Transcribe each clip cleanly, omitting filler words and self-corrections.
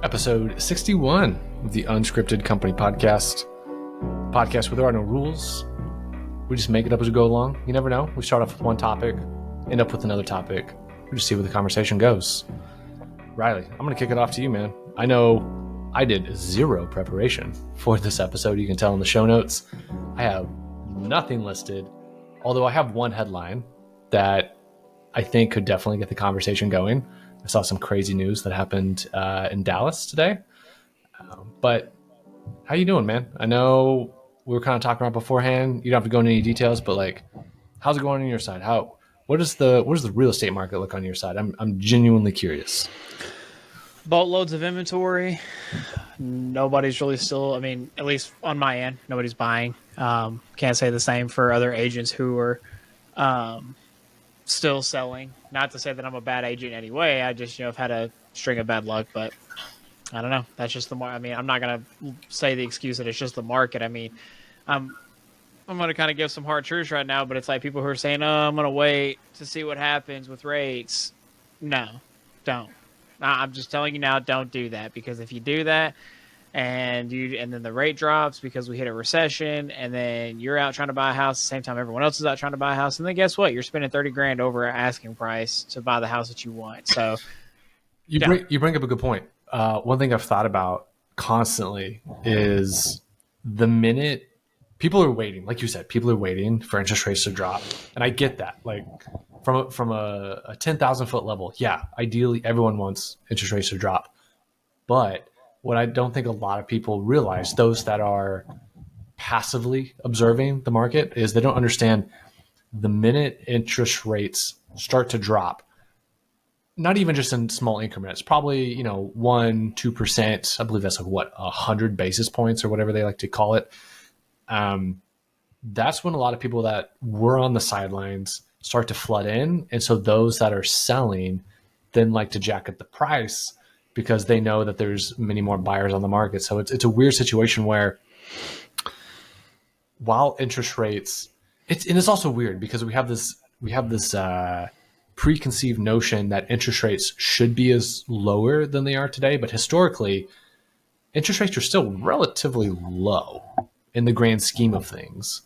Episode 61 of the Unscripted Company Podcast. Podcast where there are no rules. We just make it up as we go along. You never know. We start off with one topic, end up with another topic. We just see where the conversation goes. Riley, I'm going to kick it off to you, man. I know I did zero preparation for this episode. You can tell in the show notes. I have nothing listed, although I have one headline that I think could definitely get the conversation going. I saw some crazy news that happened in Dallas today. But how you doing, man? I know we were kind of talking about beforehand. You don't have to go into any details, but like, how's it going on your side? What does the real estate market look on your side? I'm genuinely curious. Boatloads of inventory. Nobody's really still, at least on my end, nobody's buying. Can't say the same for other agents who are still selling. Not to say that I'm a bad agent anyway. I just, have had a string of bad luck, but I don't know. That's just the market. I'm not going to say the excuse that it's just the market. I'm going to kind of give some hard truths right now, but it's like people who are saying, oh, I'm going to wait to see what happens with rates. No, don't. I'm just telling you now, don't do that, because if you do that and then the rate drops because we hit a recession, and then you're out trying to buy a house at the same time everyone else is out trying to buy a house, and then guess what? You're spending $30,000 over asking price to buy the house that you want. So you bring up a good point. One thing I've thought about constantly is the minute people are waiting, like you said, people are waiting for interest rates to drop, and I get that. Like from a 10,000 foot level, yeah, ideally everyone wants interest rates to drop, but what I don't think a lot of people realize, those that are passively observing the market, is they don't understand the minute interest rates start to drop, not even just in small increments, probably, 1-2%. I believe that's 100 basis points or whatever they like to call it. That's when a lot of people that were on the sidelines start to flood in. And so those that are selling then like to jack up the price because they know that there's many more buyers on the market. So it's a weird situation where while interest rates, it's also weird because we have this preconceived notion that interest rates should be as lower than they are today. But historically, interest rates are still relatively low in the grand scheme of things.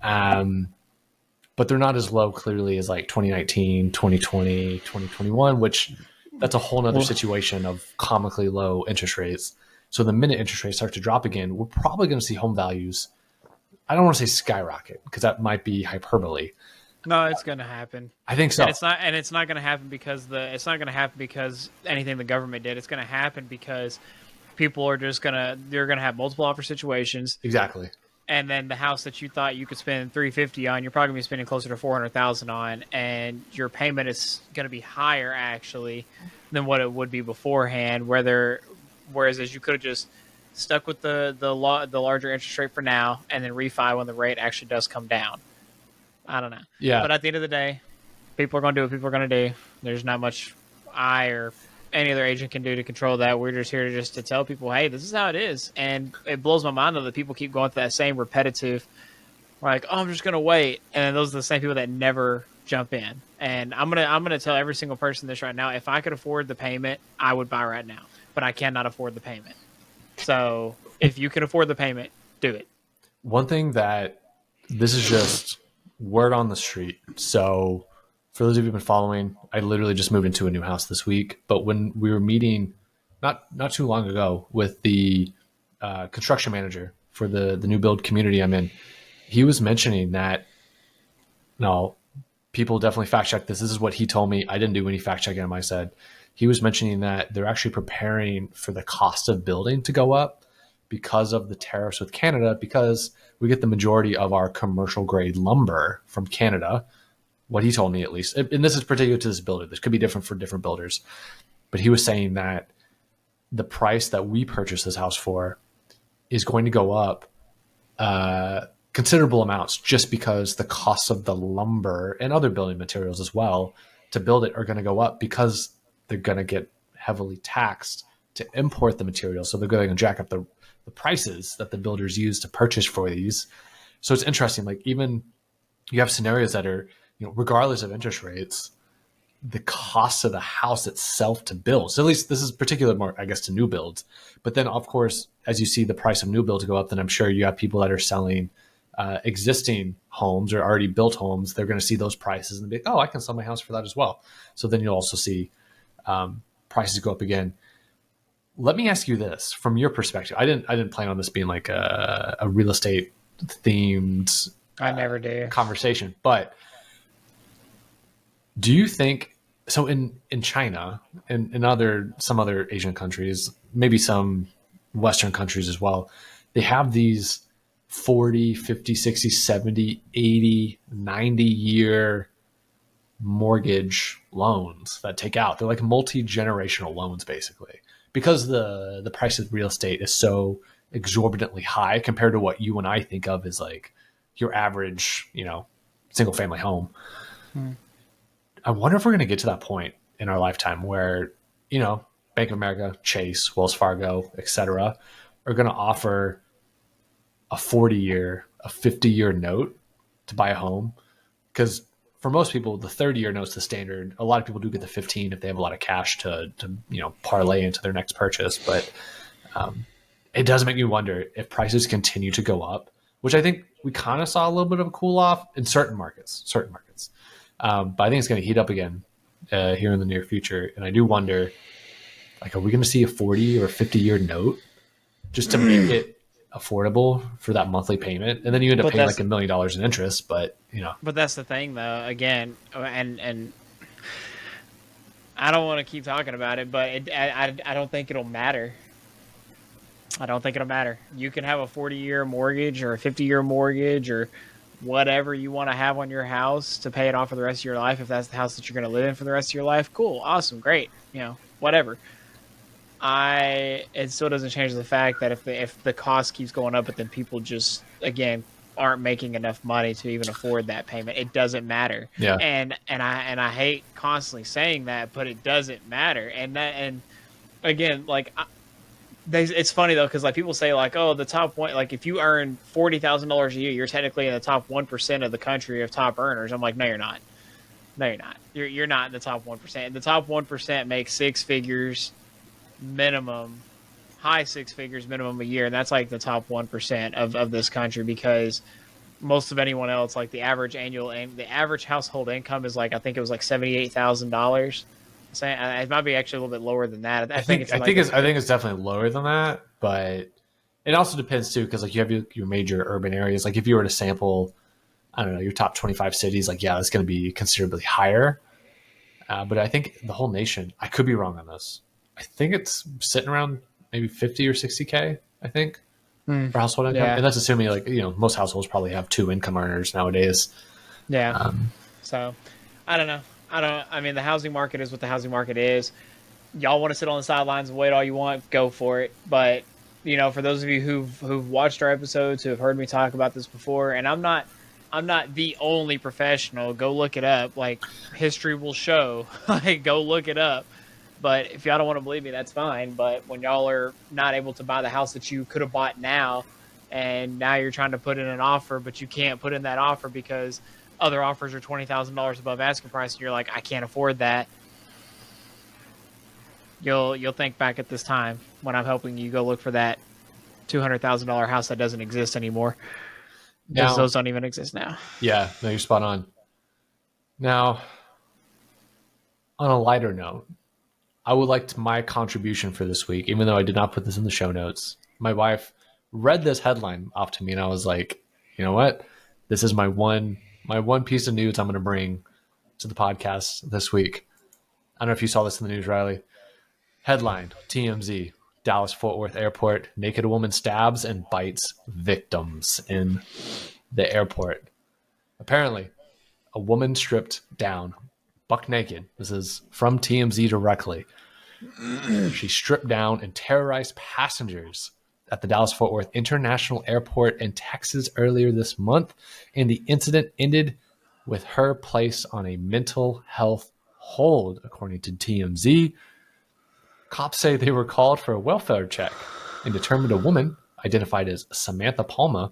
But they're not as low clearly as like 2019, 2020, 2021, which that's a whole nother situation of comically low interest rates. So the minute interest rates start to drop again, we're probably going to see home values. I don't want to say skyrocket because that might be hyperbole. No, it's going to happen. I think so. And it's not going to happen because anything the government did. It's going to happen because people are they're going to have multiple offer situations. Exactly. And then the house that you thought you could spend $350 on, you're probably going to be spending closer to $400,000 on, and your payment is going to be higher actually than what it would be beforehand. Whereas as you could have just stuck with the larger interest rate for now, and then refi when the rate actually does come down. I don't know. Yeah. But at the end of the day, people are going to do what people are going to do. There's not much I or any other agent can do to control that. We're just here to tell people, hey, this is how it is. And it blows my mind though that people keep going through that same repetitive, like, oh, I'm just gonna wait. And then those are the same people that never jump in. And I'm gonna tell every single person this right now. If I could afford the payment, I would buy right now. But I cannot afford the payment. So if you can afford the payment, do it. One thing that this is just word on the street. So for those of you who've been following, I literally just moved into a new house this week. But when we were meeting not too long ago with the construction manager for the new build community I'm in, he was mentioning that, no, people definitely fact check this. This is what he told me. I didn't do any fact checking on my side. He was mentioning that they're actually preparing for the cost of building to go up because of the tariffs with Canada, because we get the majority of our commercial grade lumber from Canada. What he told me, at least, and this is particular to this builder. This could be different for different builders, but he was saying that the price that we purchased this house for is going to go up considerable amounts just because the costs of the lumber and other building materials as well to build it are going to go up because they're going to get heavily taxed to import the material. So they're going to jack up the prices that the builders use to purchase for these. So it's interesting. Like even you have scenarios that are, regardless of interest rates, the cost of the house itself to build. So at least this is particular more, I guess, to new builds. But then, of course, as you see the price of new builds go up, then I'm sure you have people that are selling existing homes or already built homes. They're going to see those prices and be like, oh, I can sell my house for that as well. So then you'll also see prices go up again. Let me ask you this from your perspective. I didn't plan on this being like a real estate themed I never do. conversation, but do you think so? In China and in some other Asian countries, maybe some Western countries as well, they have these 40, 50, 60, 70, 80, 90-year mortgage loans that take out. They're like multi-generational loans, basically, because the price of real estate is so exorbitantly high compared to what you and I think of as like your average, single family home. I wonder if we're going to get to that point in our lifetime where, Bank of America, Chase, Wells Fargo, etc., are going to offer a 40-year, a 50-year note to buy a home. Because for most people, the 30-year note's the standard. A lot of people do get the 15 if they have a lot of cash to parlay into their next purchase. But it does make me wonder if prices continue to go up, which I think we kind of saw a little bit of a cool off in certain markets. But I think it's going to heat up again here in the near future. And I do wonder, are we going to see a 40 or 50-year note just to make it affordable for that monthly payment? And then you end up paying like $1 million in interest, but But that's the thing though, again, and I don't want to keep talking about it, but I don't think it'll matter. I don't think it'll matter. You can have a 40-year mortgage or a 50-year mortgage or whatever you want to have on your house to pay it off for the rest of your life. If that's the house that you're going to live in for the rest of your life, cool, awesome, great, whatever. It still doesn't change the fact that if the cost keeps going up, but then people just, again, aren't making enough money to even afford that payment, it doesn't matter. Yeah. And I hate constantly saying that, but it doesn't matter. And again, it's funny though, because people say the top one, if you earn $40,000 a year, you're technically in the top 1% of the country of top earners. I'm like, no, you're not. No, you're not. You're not in the top 1%. The top 1% makes six figures minimum, high six figures minimum a year, and that's the top 1% of this country, because most of anyone else, the average household income is I think it was $78,000. It might be actually a little bit lower than that. I think it's definitely lower than that, but it also depends too, because you have your major urban areas. If you were to sample, I don't know, your top 25 cities, that's going to be considerably higher. But I think the whole nation, I could be wrong on this, I think it's sitting around maybe 50 or 60K, I think, for household income. Yeah. And that's assuming most households probably have two income earners nowadays. Yeah. So I don't know. I mean, the housing market is what the housing market is. Y'all want to sit on the sidelines and wait all you want, go for it. But, for those of you who've watched our episodes, who have heard me talk about this before, and I'm not the only professional, go look it up. History will show. Go look it up. But if y'all don't want to believe me, that's fine. But when y'all are not able to buy the house that you could have bought now, and now you're trying to put in an offer, but you can't put in that offer because other offers are $20,000 above asking price, and you're like, I can't afford that. You'll think back at this time when I'm helping you go look for that $200,000 house that doesn't exist anymore. Because those don't even exist now. Yeah, no, you're spot on. Now, on a lighter note, I would like my contribution for this week, even though I did not put this in the show notes. My wife read this headline off to me, and I was like, you know what? This is my one piece of news I'm going to bring to the podcast this week. I don't know if you saw this in the news, Riley. Headline, TMZ, Dallas-Fort Worth Airport, naked woman stabs and bites victims in the airport. Apparently, a woman stripped down, buck naked. This is from TMZ directly. She stripped down and terrorized passengers at the Dallas-Fort Worth International Airport in Texas earlier this month, and the incident ended with her placed on a mental health hold, according to TMZ. Cops say they were called for a welfare check and determined a woman, identified as Samantha Palma,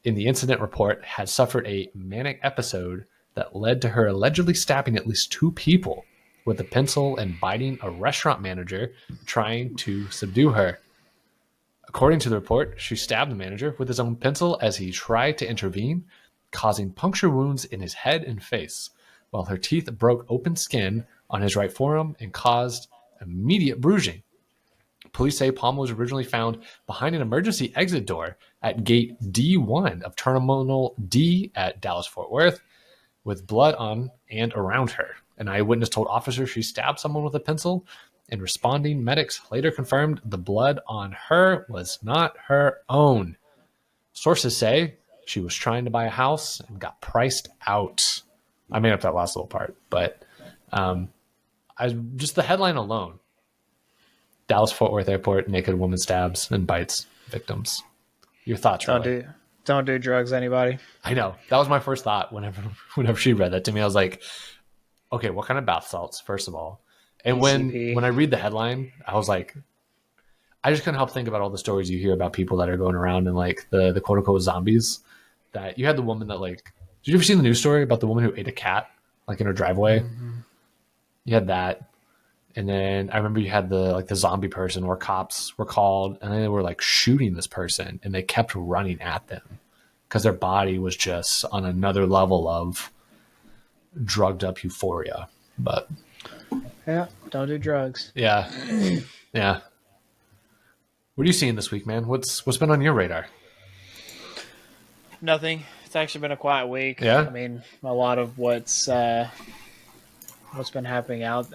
in the incident report had suffered a manic episode that led to her allegedly stabbing at least 2 people with a pencil and biting a restaurant manager trying to subdue her. According to the report, she stabbed the manager with his own pencil as he tried to intervene, causing puncture wounds in his head and face, while her teeth broke open skin on his right forearm and caused immediate bruising. Police say Palma was originally found behind an emergency exit door at gate D1 of Terminal D at Dallas-Fort Worth with blood on and around her. An eyewitness told officers she stabbed someone with a pencil, and responding medics later confirmed the blood on her was not her own. Sources say she was trying to buy a house and got priced out. I made up that last little part, but just the headline alone. Dallas-Fort Worth Airport, naked woman stabs and bites victims. Your thoughts, Riley? Don't do drugs, anybody. I know. That was my first thought whenever she read that to me. I was like, okay, what kind of bath salts, first of all? And when I read the headline, I was like, I just couldn't help think about all the stories you hear about people that are going around and like the quote unquote zombies. That you had the woman that like, did you ever see the news story about the woman who ate a cat like in her driveway? Mm-hmm. You had that. And then I remember you had the zombie person where cops were called and then they were like shooting this person and they kept running at them because their body was just on another level of drugged up euphoria. But yeah, don't do drugs. Yeah. Yeah. What are you seeing this week, man? What's been on your radar? Nothing. It's actually been a quiet week. Yeah. I mean, a lot of what's been happening out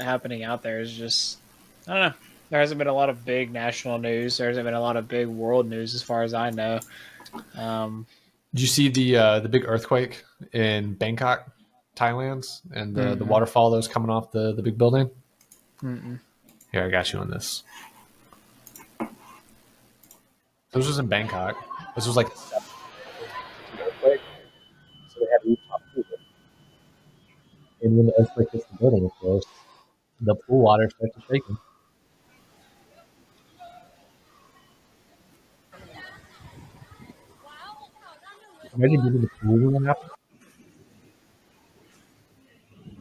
there is just, I don't know. There hasn't been a lot of big national news. There hasn't been a lot of big world news as far as I know. Did you see the big earthquake in Bangkok, Thailand, and the waterfall that was coming off the big building? Mm-mm. Here, I got you on this. This was in Bangkok. This was like a 7 earthquake. So they had rooftop pool. And when the earthquake hits the building, of course, the pool water starts to shake. Imagine being in the pool when that happens.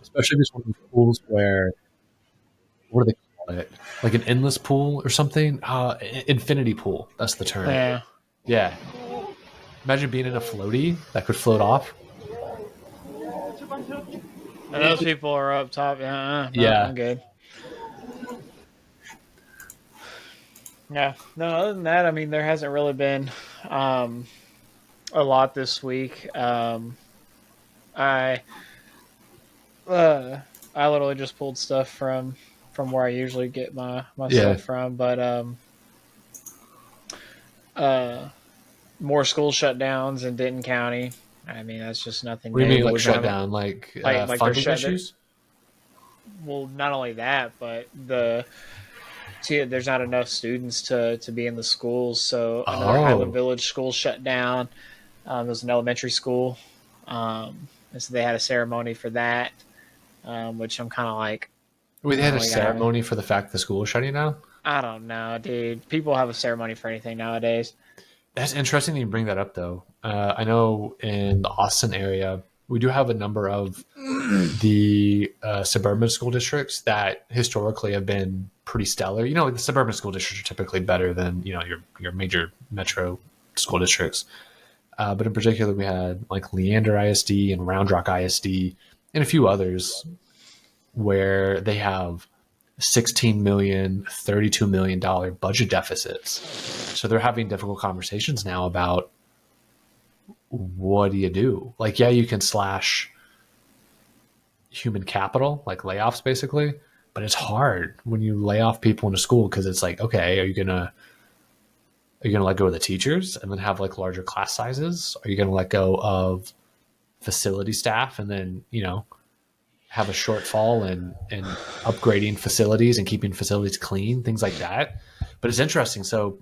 Especially if it's one of those pools where, what do they call it? Like an endless pool or something? Infinity pool. That's the term. Yeah. Yeah. Imagine being in a floaty that could float off. And those people are up top. Yeah. I'm good. Yeah. No, other than that, I mean, there hasn't really been a lot this week. I literally just pulled stuff from where I usually get my stuff from, but more school shutdowns in Denton County. I mean, that's just nothing. What do you mean, like shut down? Like funding issues? Well, not only that, but there's not enough students to be in the schools. So another Highland Village school shut down. It was an elementary school. And so they had a ceremony for that, which I'm kind of like. Wait, they had a ceremony for the fact the school was shutting down? I don't know, dude. People have a ceremony for anything nowadays. That's interesting that you bring that up, though. I know in the Austin area, we do have a number of the suburban school districts that historically have been pretty stellar. You know, the suburban school districts are typically better than, you know, your major metro school districts. But in particular, we had like Leander ISD and Round Rock ISD and a few others where they have $16 million, $32 million budget deficits. So they're having difficult conversations now about what do you do? Like, yeah, you can slash human capital, like layoffs basically, but it's hard when you lay off people in a school because it's like, okay, are you gonna let go of the teachers and then have like larger class sizes? Are you gonna let go of facility staff and then, you know, have a shortfall in upgrading facilities and keeping facilities clean, things like that? But it's interesting. So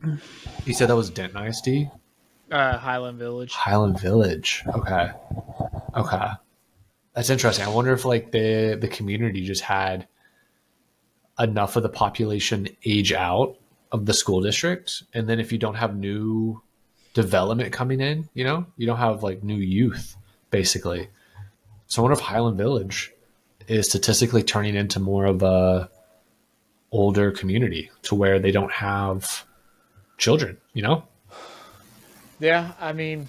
you said that was Denton ISD? Highland Village. Highland Village. Okay. That's interesting. I wonder if like the community just had enough of the population age out of the school district. And then if you don't have new development coming in, you know, you don't have like new youth basically. So I wonder if Highland Village is statistically turning into more of a older community to where they don't have children, you know? Yeah, I mean,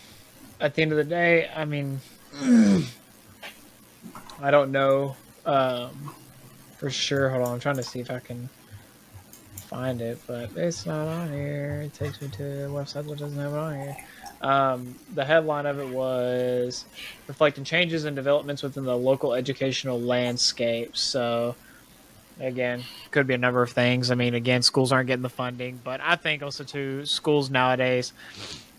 at the end of the day, I mean, I don't know for sure. Hold on, I'm trying to see if I can find it, but it's not on here. It takes me to a website that doesn't have it on here. The headline of it was reflecting changes and developments within the local educational landscape. So, again, could be a number of things. I mean, again, schools aren't getting the funding, but I think also too, schools nowadays,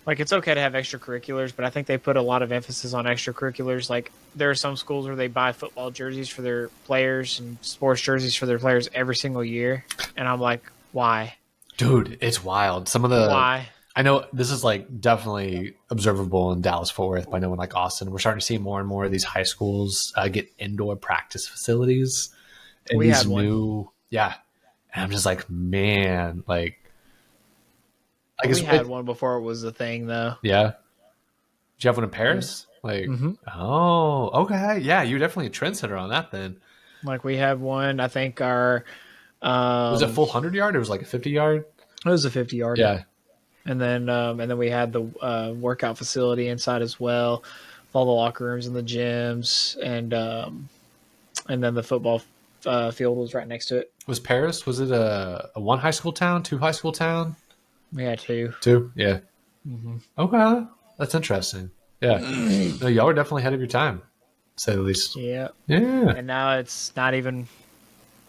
like it's okay to have extracurriculars, but I think they put a lot of emphasis on extracurriculars. Like there are some schools where they buy football jerseys for their players and sports jerseys for their players every single year, and I'm like, why? Dude, it's wild. Some of the Why? I know this is like definitely observable in Dallas Fort Worth, but I know in like Austin, we're starting to see more and more of these high schools get indoor practice facilities and We these had one. new, yeah. And I'm just like, man, like We had one before it was a thing, though. yeah. Did you have one in Paris? Like, Mm-hmm. oh, okay, yeah, you're definitely a trendsetter on that. Then Like we had one. I think our was it full 100 yard? It was like a 50 yard. it was a 50 yard, Yeah, and then we had the workout facility inside as well, all the locker rooms and the gyms, and then the football field was right next to it. was Paris? Was it a one high school town, two high school town? We had two. Two, yeah. Mm-hmm. Okay, that's interesting. Yeah, no, y'all were definitely ahead of your time, to say the least. Yeah, Yeah, and now it's not even.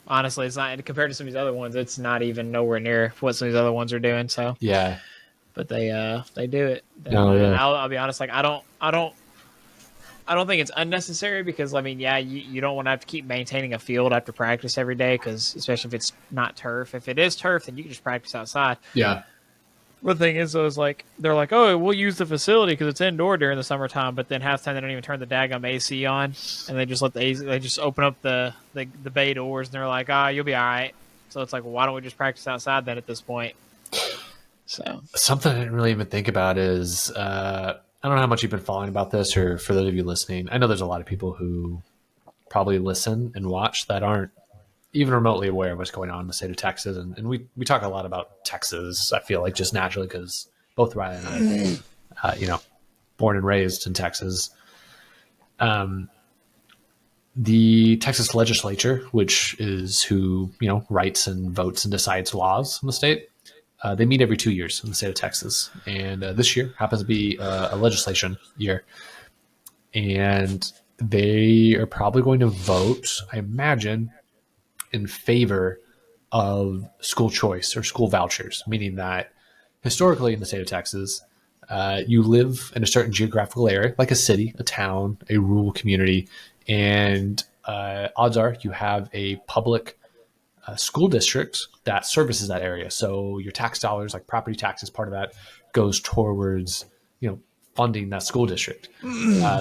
Honestly, it's not compared to some of these other ones. It's not even nowhere near what some of these other ones are doing. So, yeah. but they do it. No, And yeah. I'll be honest. Like I don't think it's unnecessary because I mean, yeah, you don't want to have to keep maintaining a field after practice every day because especially if it's not turf. If it is turf, then you can just practice outside. Yeah. The thing is, though, is like they're like, oh, we'll use the facility because it's indoor during the summertime, but then half the time they don't even turn the daggum AC on, and they just let the AC, they just open up the bay doors, and they're like, you'll be all right. So it's like, well, why don't we just practice outside then at this point? So Something I didn't really even think about is I don't know how much you've been following about this, or for those of you listening, I know there's a lot of people who probably listen and watch that aren't even remotely aware of what's going on in the state of Texas. And we talk a lot about Texas, I feel like, just naturally because both Riley and I, born and raised in Texas. The Texas legislature, which is who, writes and votes and decides laws in the state, they meet every 2 years in the state of Texas. And this year happens to be a legislation year. And they are probably going to vote, I imagine, in favor of school choice or school vouchers, meaning that historically in the state of Texas, you live in a certain geographical area, like a city, a town, a rural community, and odds are you have a public school district that services that area. So your tax dollars, like property taxes, part of that goes towards funding that school district.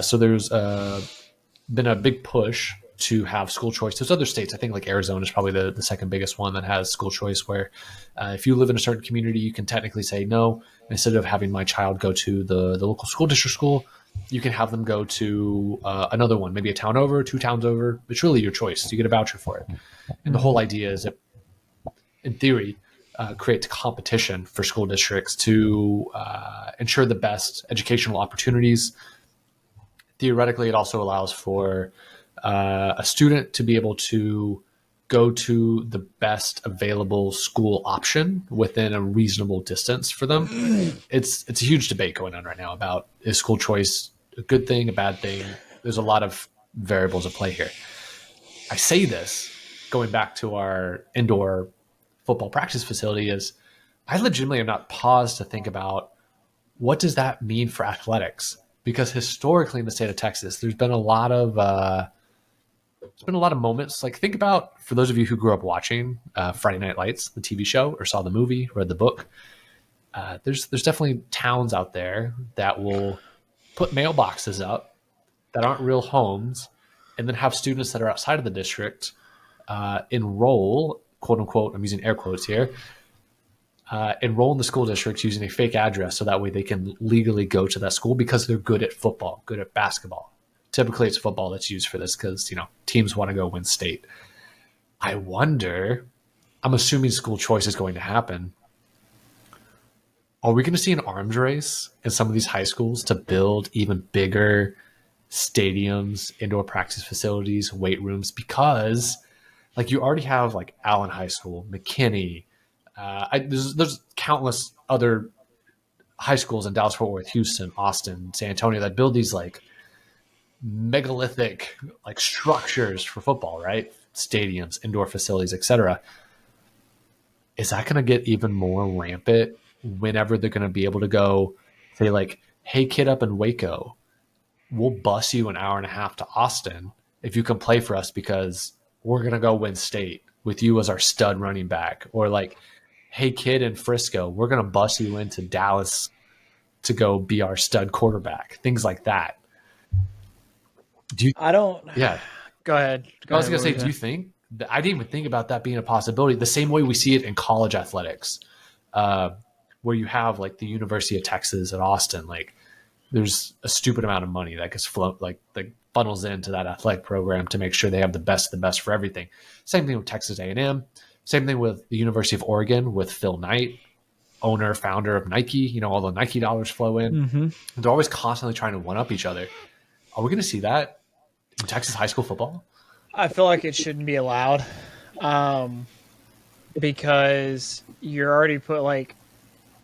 So there's been a big push to have school choice. There's other states, I think like Arizona is probably the second biggest one that has school choice, where if you live in a certain community, you can technically say no. Instead of having my child go to the local school district school, you can have them go to another one, maybe a town over, two towns over. It's really your choice. You get a voucher for it. And the whole idea is that, in theory, creates competition for school districts to ensure the best educational opportunities. Theoretically, it also allows for a student to be able to go to the best available school option within a reasonable distance for them. It's a huge debate going on right now about, is school choice a good thing, a bad thing? There's a lot of variables at play here. I say this going back to our indoor football practice facility, is I legitimately have not paused to think about, what does that mean for athletics? Because historically in the state of Texas, there's been a lot of moments. Like, think about, for those of you who grew up watching Friday Night Lights, the TV show, or saw the movie, read the book. There's definitely towns out there that will put mailboxes up that aren't real homes, and then have students that are outside of the district enroll, quote unquote, I'm using air quotes here, enroll in the school district using a fake address, so that way they can legally go to that school because they're good at football, good at basketball. typically it's football that's used for this because, teams want to go win state. I wonder, I'm assuming school choice is going to happen. Are we going to see an arms race in some of these high schools to build even bigger stadiums, indoor practice facilities, weight rooms? Because like you already have like Allen High School, McKinney, there's countless other high schools in Dallas, Fort Worth, Houston, Austin, San Antonio that build these like megalithic like structures for football, right? Stadiums, indoor facilities, etc. Is that going to get even more rampant whenever they're going to be able to go say like, hey kid up in Waco, we'll bus you an hour and a half to Austin if you can play for us because we're going to go win state with you as our stud running back. Or like, hey kid in Frisco, we're going to bus you into Dallas to go be our stud quarterback. Things like that. I don't. Yeah. Go ahead. I was going to say, do you think that I didn't even think about that being a possibility? The same way we see it in college athletics, where you have like the University of Texas at Austin, like there's a stupid amount of money that gets funnels into that athletic program to make sure they have the best for everything. Same thing with Texas A&M. Same thing with the University of Oregon with Phil Knight, owner, founder of Nike. All the Nike dollars flow in. Mm-hmm. They're always constantly trying to one up each other. Are we going to see that in Texas high school football? I feel like it shouldn't be allowed, because you're already put like.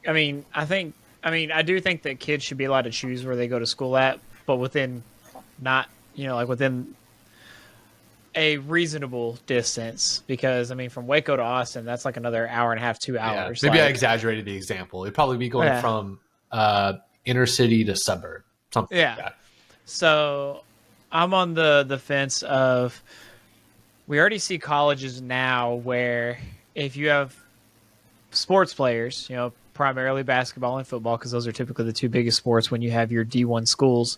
I do think that kids should be allowed to choose where they go to school at, but within not, within a reasonable distance. Because, from Waco to Austin, that's like another hour and a half, 2 hours. Yeah. Maybe I exaggerated the example. It'd probably be going from inner city to suburb, something like that. So I'm on the fence of, we already see colleges now where if you have sports players, primarily basketball and football, because those are typically the two biggest sports when you have your D1 schools.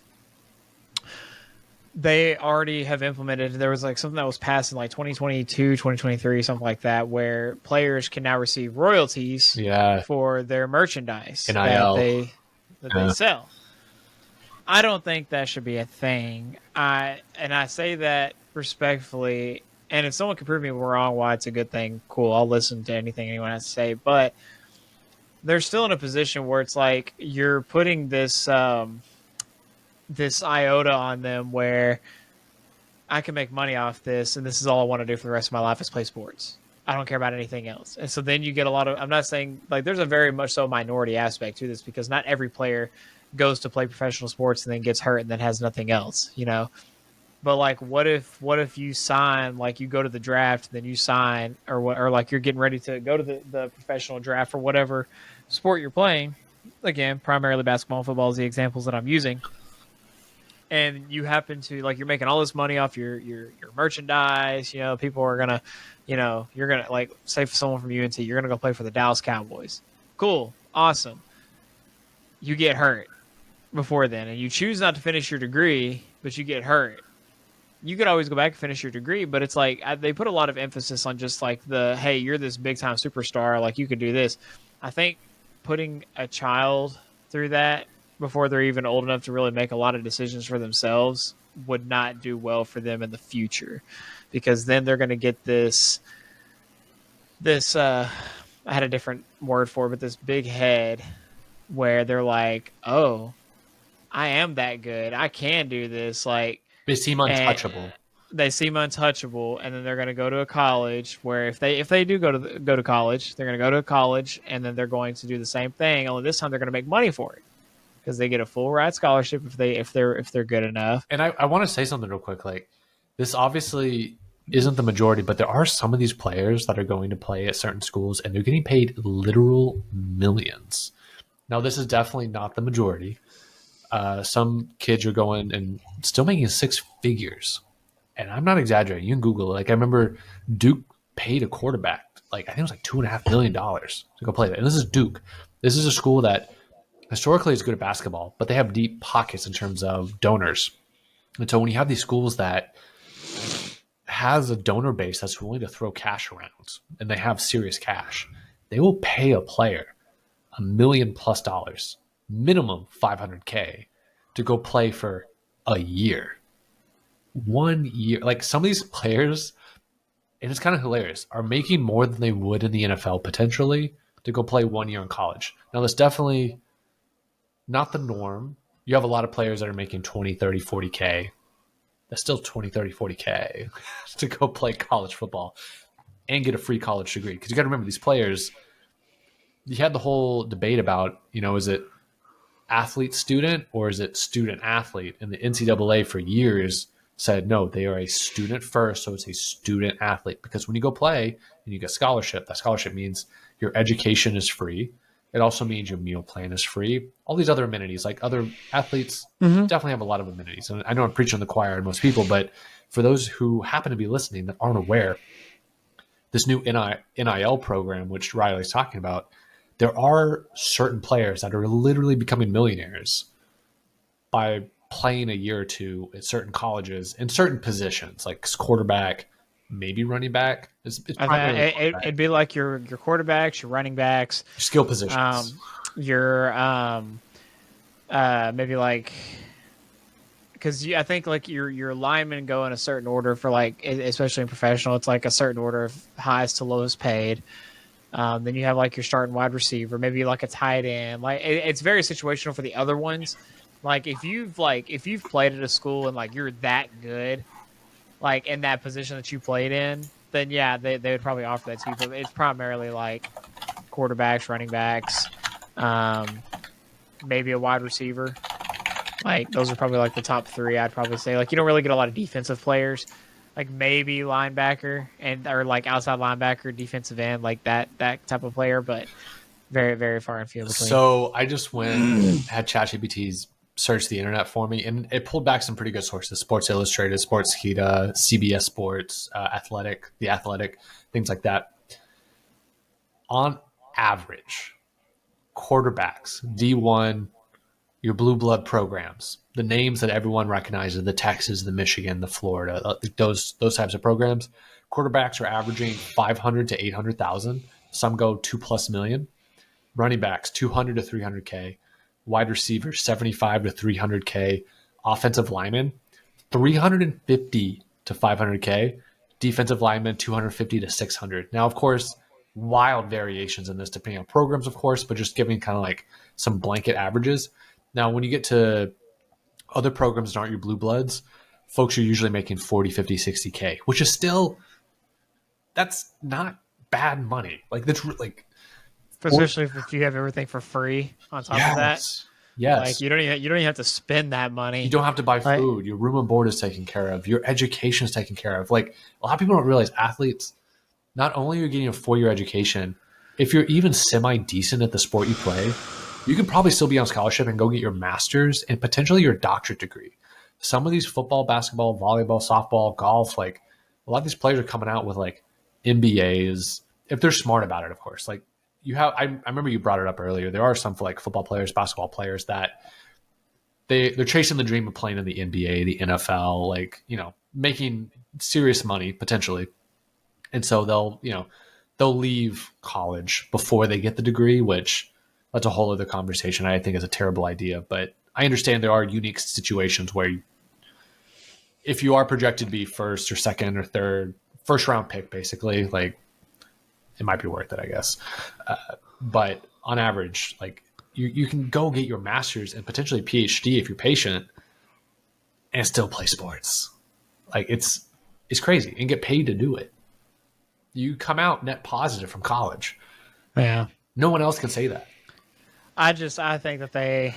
They already have implemented, there was like something that was passed in like 2022, 2023, something like that, where players can now receive royalties for their merchandise NIL. that they sell. I don't think that should be a thing. I say that respectfully, and if someone can prove me wrong why it's a good thing, cool, I'll listen to anything anyone has to say, but they're still in a position where it's like you're putting this this iota on them where I can make money off this, and this is all I want to do for the rest of my life is play sports. I don't care about anything else. And so then you get a lot of, I'm not saying, like, there's a very much so minority aspect to this, because not every player goes to play professional sports and then gets hurt and then has nothing else, But like, what if you sign, like you go to the draft, then you sign, or like you're getting ready to go to the professional draft for whatever sport you're playing. Again, primarily basketball and football is the examples that I'm using. And you happen to, like, you're making all this money off your merchandise. People are gonna, you're gonna, like, say for someone from UNT, you're gonna go play for the Dallas Cowboys. Cool, awesome. You get hurt before then, and you choose not to finish your degree, but you get hurt. You could always go back and finish your degree, but it's like they put a lot of emphasis on just like hey, you're this big time superstar, like you could do this. I think putting a child through that before they're even old enough to really make a lot of decisions for themselves would not do well for them in the future, because then they're going to get this I had a different word for it, but this big head where they're like, oh, I am that good, I can do this, like. They seem untouchable. And then they're going to go to a college where if they do go to college, they're going to go to a college, and then they're going to do the same thing. Only this time they're going to make money for it, because they get a full ride scholarship if they're good enough. And I want to say something real quick. Like, this obviously isn't the majority, but there are some of these players that are going to play at certain schools, and they're getting paid literal millions. Now, this is definitely not the majority. Some kids are going and still making 6 figures. And I'm not exaggerating. You can Google it. Like, I remember Duke paid a quarterback, like, I think it was like $2.5 million to go play that. And this is Duke. This is a school that historically is good at basketball, but they have deep pockets in terms of donors. And so when you have these schools that has a donor base that's willing to throw cash around, and they have serious cash, they will pay a player $1 million+ minimum $500K to go play for a year. 1 year. Like some of these players, and it's kind of hilarious, are making more than they would in the NFL potentially to go play 1 year in college. Now, that's definitely not the norm. You have a lot of players that are making 20, 30, 40K. That's still 20, 30, 40K to go play college football and get a free college degree. Because you got to remember, these players, you had the whole debate about, is it athlete student or is it student athlete? And the NCAA for years said, no, they are a student first. So it's a student athlete, because when you go play and you get scholarship, that scholarship means your education is free. It also means your meal plan is free. All these other amenities, like other athletes definitely have a lot of amenities. And I know I'm preaching to the choir to most people, but for those who happen to be listening that aren't aware, this new NIL program, which Riley's talking about, there are certain players that are literally becoming millionaires by playing a year or two at certain colleges in certain positions, like quarterback, maybe running back. It's primarily It'd be like your quarterbacks, your running backs, skill positions. Your maybe like, because I think like your linemen go in a certain order for, like, especially in professional, it's like a certain order of highest to lowest paid. Then you have like your starting wide receiver, maybe like a tight end. Like it's very situational for the other ones. Like if you've played at a school and like you're that good, like in that position that you played in, then yeah, they would probably offer that to you. But it's primarily like quarterbacks, running backs, maybe a wide receiver. Like those are probably like the top three. I'd probably say, like, you don't really get a lot of defensive players. Like maybe linebacker or like outside linebacker, defensive end, like that type of player, but very, very far and few between. So I just had ChatGPT's search the internet for me, and it pulled back some pretty good sources: Sports Illustrated, Sportskeeda, CBS Sports, The Athletic, things like that. On average, quarterbacks, D1, your blue blood programs, the names that everyone recognizes, the Texas, the Michigan, the Florida, those types of programs, quarterbacks are averaging 500 to 800,000. Some go 2+ million. Running backs 200 to 300K. Wide receivers 75 to 300K. Offensive linemen 350 to 500K. Defensive linemen 250 to 600. Now, of course, wild variations in this depending on programs, of course, but just giving kind of like some blanket averages. Now, when you get to other programs that aren't your blue bloods, folks are usually making 40, 50, 60K, which is still, that's not bad money. Like that's like, especially if you have everything for free on top of that. Yes. Like you don't even have to spend that money. You don't have to buy food. Your room and board is taken care of. Your education is taken care of. Like a lot of people don't realize, athletes, not only are you getting a 4-year education, if you're even semi decent at the sport you play, you could probably still be on scholarship and go get your master's and potentially your doctorate degree. Some of these football, basketball, volleyball, softball, golf, like a lot of these players are coming out with like MBAs, if they're smart about it, of course. Like you have, I remember you brought it up earlier. There are some like football players, basketball players that they're chasing the dream of playing in the NBA, the NFL, like, making serious money potentially. And so they'll leave college before they get the degree, which that's a whole other conversation. I think is a terrible idea, but I understand there are unique situations where if you are projected to be first or second or third, first round pick, basically, like it might be worth it, I guess. But on average, like you can go get your master's and potentially PhD if you're patient and still play sports. Like it's crazy and get paid to do it. You come out net positive from college. Yeah. No one else can say that. I think that this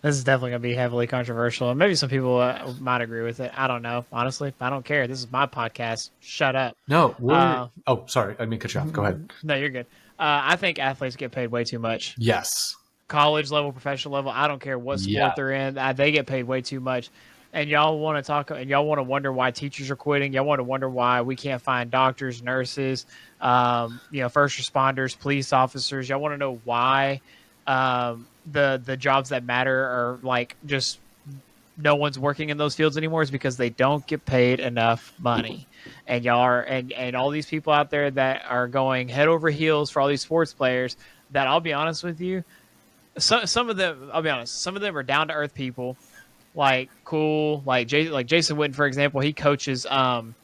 is definitely going to be heavily controversial, and maybe some people might agree with it. I don't know. Honestly, I don't care. This is my podcast. Shut up. No. Oh, sorry. I mean, cut you off. Go ahead. No, you're good. I think athletes get paid way too much. Yes. College level, professional level, I don't care what sport they're in. They get paid way too much. And y'all want to talk, and y'all want to wonder why teachers are quitting. Y'all want to wonder why we can't find doctors, nurses, first responders, police officers. Y'all want to know why the jobs that matter are like just no one's working in those fields anymore, is because they don't get paid enough money. And y'all are, and all these people out there that are going head over heels for all these sports players that, I'll be honest with you, some of them, I'll be honest, some of them are down to earth people. like cool, like Jason Witten, for example, he coaches um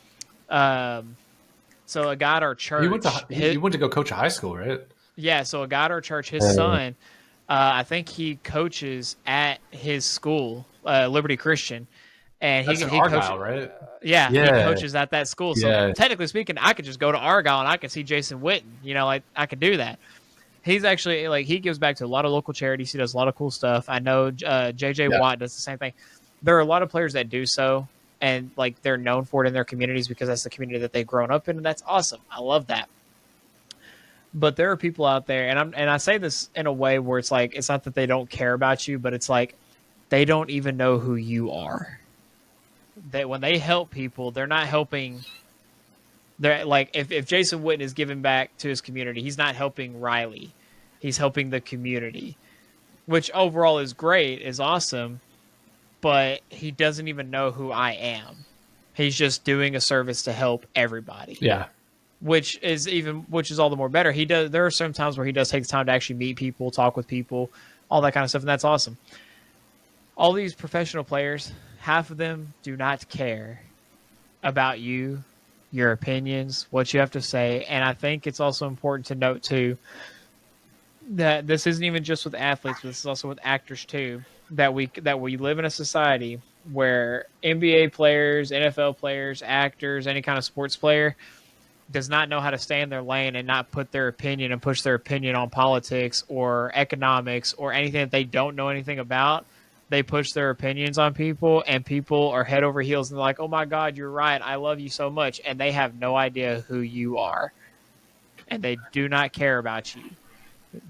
so a guy at our He went to church, he went to go coach a high school, right? yeah, so a guy at our church, his Uh, son, I think he coaches at his school, Liberty Christian, and that's in he coaches. Argyle, right? Yeah, he Yeah, coaches at that school. So yeah, technically speaking, I could just go to Argyle and I could see Jason Witten. You know, like I could do that. He's actually like he gives back to a lot of local charities. He does a lot of cool stuff. I know JJ yeah. Watt does the same thing. There are a lot of players that do so, and like they're known for it in their communities because that's the community that they've grown up in, and that's awesome. I love that. But there are people out there, and I say this in a way where it's like it's not that they don't care about you, but it's like they don't even know who you are. That when they help people, they're not helping. They're like if Jason Witten is giving back to his community, he's not helping Riley. He's helping the community, which overall is great, is awesome, but he doesn't even know who I am. He's just doing a service to help everybody, Yeah. which is all the more better. He does. There are some times where he does take the time to actually meet people, talk with people, all that kind of stuff, and that's awesome. All these professional players, half of them do not care about you, your opinions, what you have to say, and I think it's also important to note too that this isn't even just with athletes, but this is also with actors too. That we live in a society where NBA players, NFL players, actors, any kind of sports player does not know how to stay in their lane and not put their opinion and push their opinion on politics or economics or anything that they don't know anything about. They push their opinions on people, and people are head over heels and they're like, "Oh my God, you're right. I love you so much," and they have no idea who you are, and they do not care about you.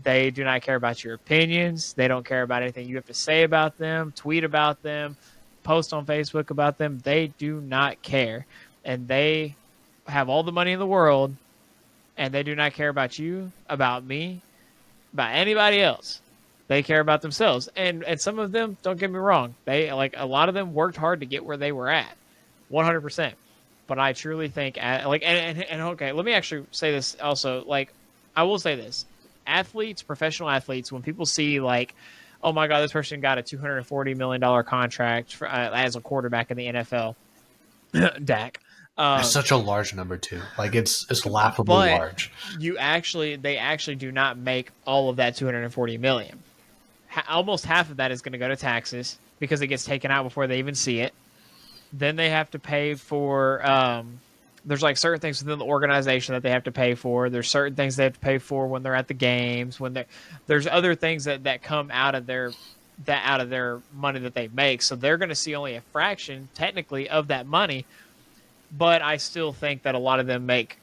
They do not care about your opinions. They don't care about anything you have to say about them, tweet about them, post on Facebook about them. They do not care. And they have all the money in the world, and they do not care about you, about me, about anybody else. They care about themselves. And some of them, don't get me wrong, they like a lot of them worked hard to get where they were at. 100%. But I truly think and okay, let me actually say this also. Like I will say this athletes, professional athletes, when people see like, oh my God, this person got a $240 million contract as a quarterback in the NFL, Dak. That's Um, such a large number too. Like it's laughably but large. they actually do not make all of that 240 million. Almost half of that is going to go to taxes because it gets taken out before they even see it. Then they have to pay for there's like certain things within the organization that they have to pay for. There's certain things they have to pay for when they're at the games, there's other things that come out of their money that they make. So they're going to see only a fraction technically of that money, but I still think that a lot of them make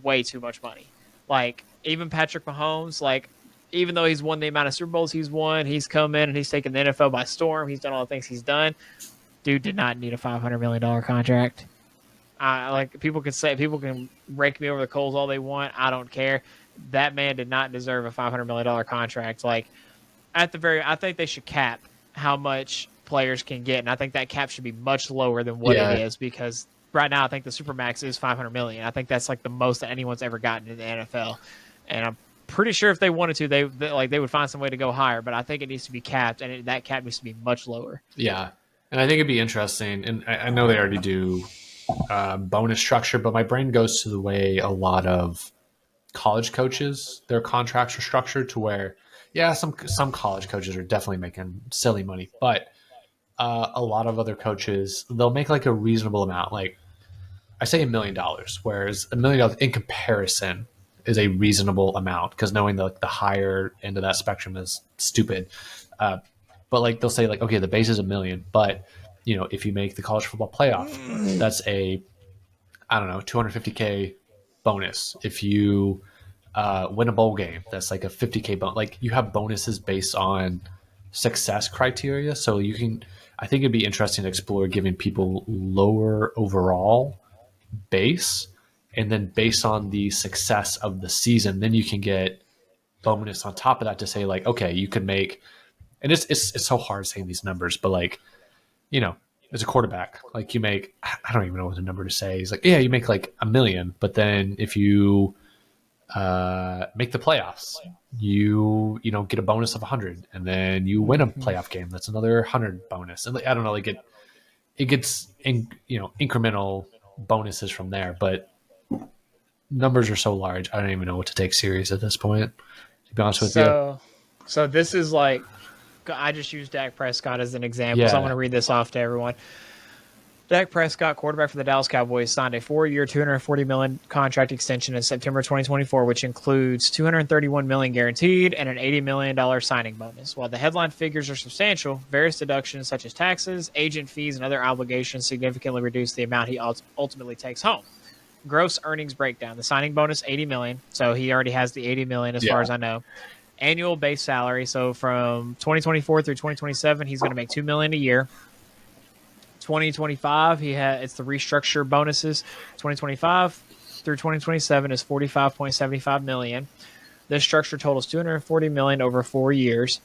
way too much money. Like even Patrick Mahomes, like even though he's won the amount of Super Bowls he's won, he's come in and he's taken the NFL by storm. He's done all the things he's done. Dude did not need a $500 million contract. Like people can rake me over the coals all they want. I don't care. That man did not deserve a $500 million contract. Like I think they should cap how much players can get, and I think that cap should be much lower than what it Yeah. is because right now I think the supermax is $500 million. I think that's like the most that anyone's ever gotten in the NFL, and I'm pretty sure if they wanted to, they would find some way to go higher. But I think it needs to be capped, and that cap needs to be much lower. Yeah. And I think it'd be interesting. And I know they already do bonus structure, but my brain goes to the way a lot of college coaches, their contracts are structured to where, yeah, some college coaches are definitely making silly money, but a lot of other coaches, they'll make like a reasonable amount. Like I say $1 million, whereas $1 million in comparison is a reasonable amount because knowing the higher end of that spectrum is stupid. Uh, but like they'll say like, okay, the base is $1 million, but if you make the college football playoff, that's a I don't know 250K bonus. If you win a bowl game, that's like a 50K bonus. Like you have bonuses based on success criteria, so you can. I think it'd be interesting to explore giving people lower overall base, and then based on the success of the season, then you can get bonus on top of that to say like, okay, you could make, and it's so hard saying these numbers, but like, as a quarterback, like you make, I don't even know what the number to say. He's like, yeah, you make like $1 million, but then if you make the playoffs. You know, get a bonus of 100, and then you win a playoff game. That's another 100 bonus. And I don't know, like it gets incremental bonuses from there, but numbers are so large, I don't even know what to take serious at this point, to be honest with you. So this is like, I just used Dak Prescott as an example, so I'm going Yeah. to read this off to everyone. Dak Prescott, quarterback for the Dallas Cowboys, signed a 4-year, $240 million contract extension in September 2024, which includes $231 million guaranteed and an $80 million signing bonus. While the headline figures are substantial, various deductions such as taxes, agent fees, and other obligations significantly reduce the amount he ultimately takes home. Gross earnings breakdown: the signing bonus $80 million, so he already has the $80 million as far as I know. Annual base salary, so from 2024 through 2027, he's going to make $2 million a year. 2025, it's the restructure bonuses. 2025 through 2027 is $45.75 million. This structure totals $240 million over 4 years.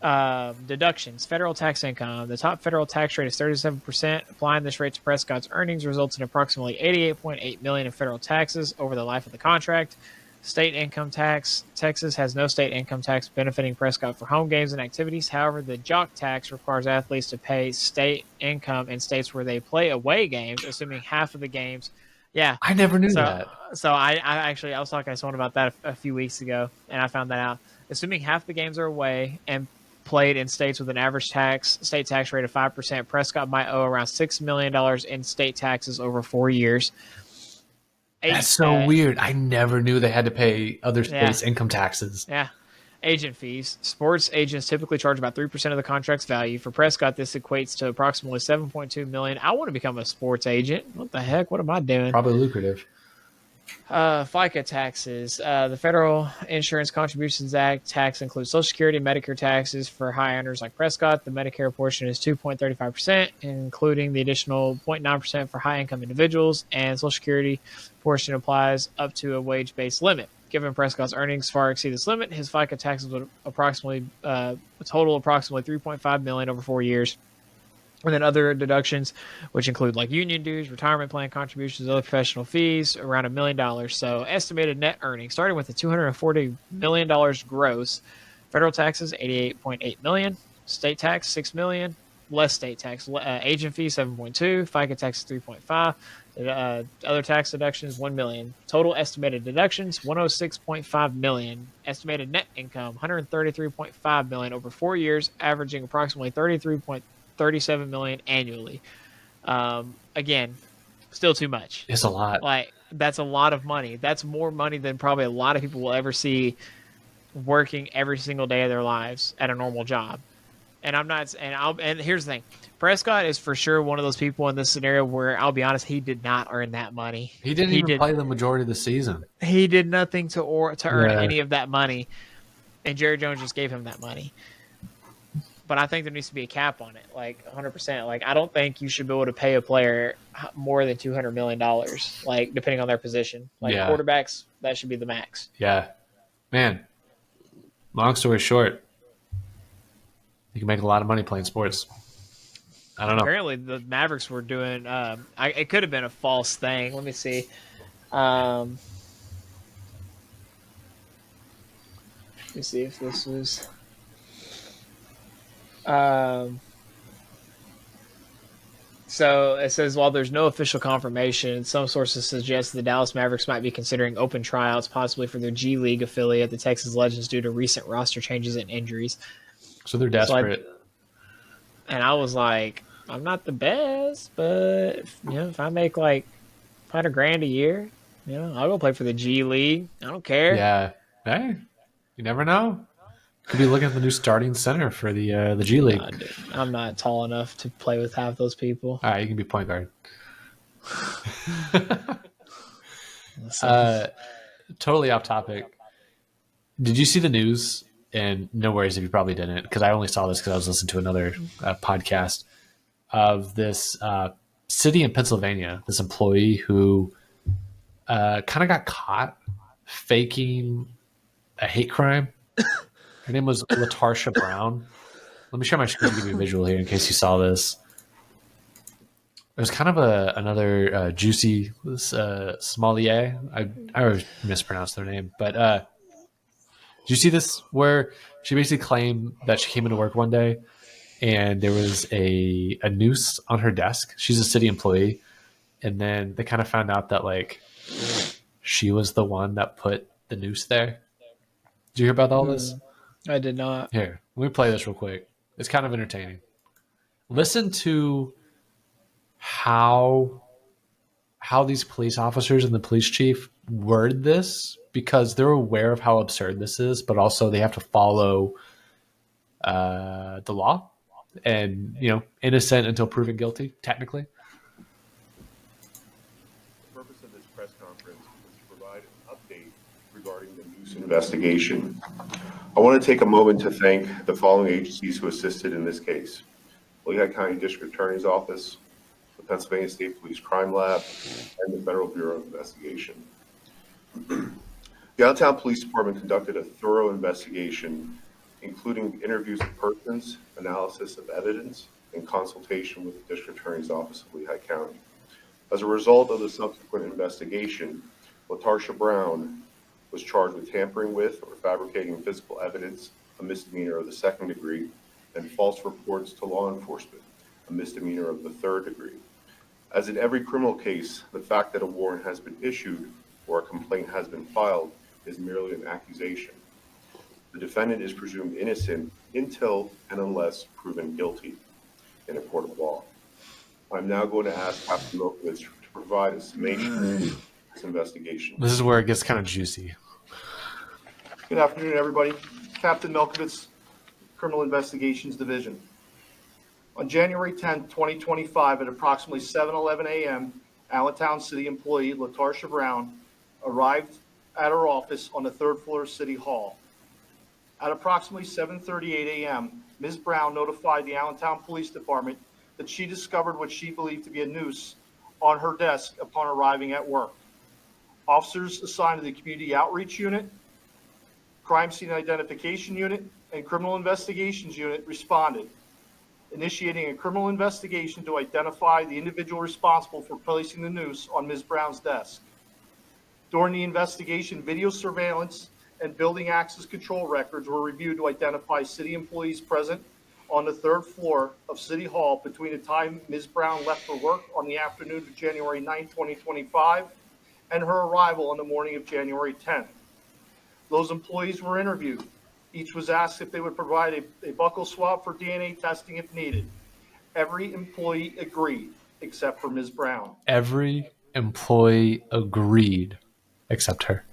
Deductions: federal tax income. The top federal tax rate is 37%. Applying this rate to Prescott's earnings results in approximately $88.8 million in federal taxes over the life of the contract. State income tax: Texas has no state income tax benefiting Prescott for home games and activities. However, the jock tax requires athletes to pay state income in states where they play away games, assuming half of the games. Yeah. I never knew So, that. I was talking to someone about that a few weeks ago, and I found that out. Assuming half the games are away and played in states with an average state tax rate of 5%, Prescott might owe around $6 million in state taxes over 4 years. That's so weird. I never knew they had to pay other states' Yeah. income taxes. Yeah. Agent fees. Sports agents typically charge about 3% of the contract's value. For Prescott, this equates to approximately $7.2 million. I want to become a sports agent. What the heck? What am I doing? Probably lucrative. FICA taxes. The Federal Insurance Contributions Act tax includes Social Security and Medicare taxes for high earners like Prescott. The Medicare portion is 2.35%, including the additional 0.9% for high-income individuals, and Social Security portion applies up to a wage-based limit. Given Prescott's earnings far exceed this limit, his FICA taxes would total approximately $3.5 million over 4 years. And then other deductions, which include like union dues, retirement plan contributions, other professional fees, around $1 million. So estimated net earnings, starting with the $240 million gross. Federal taxes, $88.8 million. State tax, $6 million. Less state tax. Agent fee, 7.2. FICA tax, 3.5. Other tax deductions, $1 million. Total estimated deductions, $106.5 million. Estimated net income, $133.5 million over 4 years, averaging approximately $37 million annually. Again, still too much. It's a lot. Like, that's a lot of money. That's more money than probably a lot of people will ever see working every single day of their lives at a normal job. And I'm not, and here's the thing: Prescott is for sure one of those people in this scenario where, I'll be honest, he did not earn that money. He didn't even play the majority of the season. He did nothing to earn any of that money, and Jerry Jones just gave him that money. But I think there needs to be a cap on it, like 100%. Like, I don't think you should be able to pay a player more than $200 million, like, depending on their position. Like, quarterbacks, that should be the max. Yeah. Man, long story short, you can make a lot of money playing sports. I don't know. Apparently, the Mavericks were doing it could have been a false thing. Let me see. Let me see if this was... So it says, while there's no official confirmation, some sources suggest the Dallas Mavericks might be considering open tryouts, possibly for their G League affiliate, the Texas Legends, due to recent roster changes and injuries. So they're desperate. And I was like, I'm not the best, but if I make like $100,000 a year, I'll go play for the G League. I don't care. Yeah. Hey, you never know. Could be looking at the new starting center for the G League. I'm not tall enough to play with half those people. All right, you can be point guard. Totally off topic. Did you see the news? And no worries if you probably didn't, because I only saw this because I was listening to another podcast of this city in Pennsylvania, this employee who kind of got caught faking a hate crime. Her name was Latarsha Brown. Let me share my screen to give you a visual here in case you saw this. There's kind of another juicy sommelier. I always mispronounce their name, but did you see this where she basically claimed that she came into work one day and there was a noose on her desk. She's a city employee, and then they kind of found out that like she was the one that put the noose there. Did you hear about all this? I did not. Here, let me play this real quick. It's kind of entertaining. Listen to how these police officers and the police chief word this because they're aware of how absurd this is, but also they have to follow the law and innocent until proven guilty technically. The purpose of this press conference is to provide an update regarding the noose investigation. I want to take a moment to thank the following agencies who assisted in this case: Lehigh County District Attorney's Office, the Pennsylvania State Police Crime Lab, and the Federal Bureau of Investigation. The Allentown Police Department conducted a thorough investigation, including interviews of persons, analysis of evidence, and consultation with the District Attorney's Office of Lehigh County. As a result of the subsequent investigation, LaTarsha Brown was charged with tampering with or fabricating physical evidence, a misdemeanor of the second degree, and false reports to law enforcement, a misdemeanor of the third degree. As in every criminal case, the fact that a warrant has been issued or a complaint has been filed is merely an accusation. The defendant is presumed innocent until and unless proven guilty in a court of law. I'm now going to ask Captain Milkovich to provide a summation of this investigation. This is where it gets kind of juicy. Good afternoon, everybody. Captain Milkovich, Criminal Investigations Division. On January 10, 2025, at approximately 7:11 a.m., Allentown City employee LaTarsha Brown arrived at her office on the third floor of City Hall. At approximately 7:38 a.m., Ms. Brown notified the Allentown Police Department that she discovered what she believed to be a noose on her desk upon arriving at work. Officers assigned to the Community Outreach Unit, Crime Scene Identification Unit, and Criminal Investigations Unit responded, initiating a criminal investigation to identify the individual responsible for placing the noose on Ms. Brown's desk. During the investigation, video surveillance and building access control records were reviewed to identify city employees present on the third floor of City Hall between the time Ms. Brown left for work on the afternoon of January 9, 2025, and her arrival on the morning of January 10th. Those employees were interviewed. Each was asked if they would provide a buccal swab for DNA testing if needed. Every employee agreed, except for Ms. Brown. Every employee agreed, except her.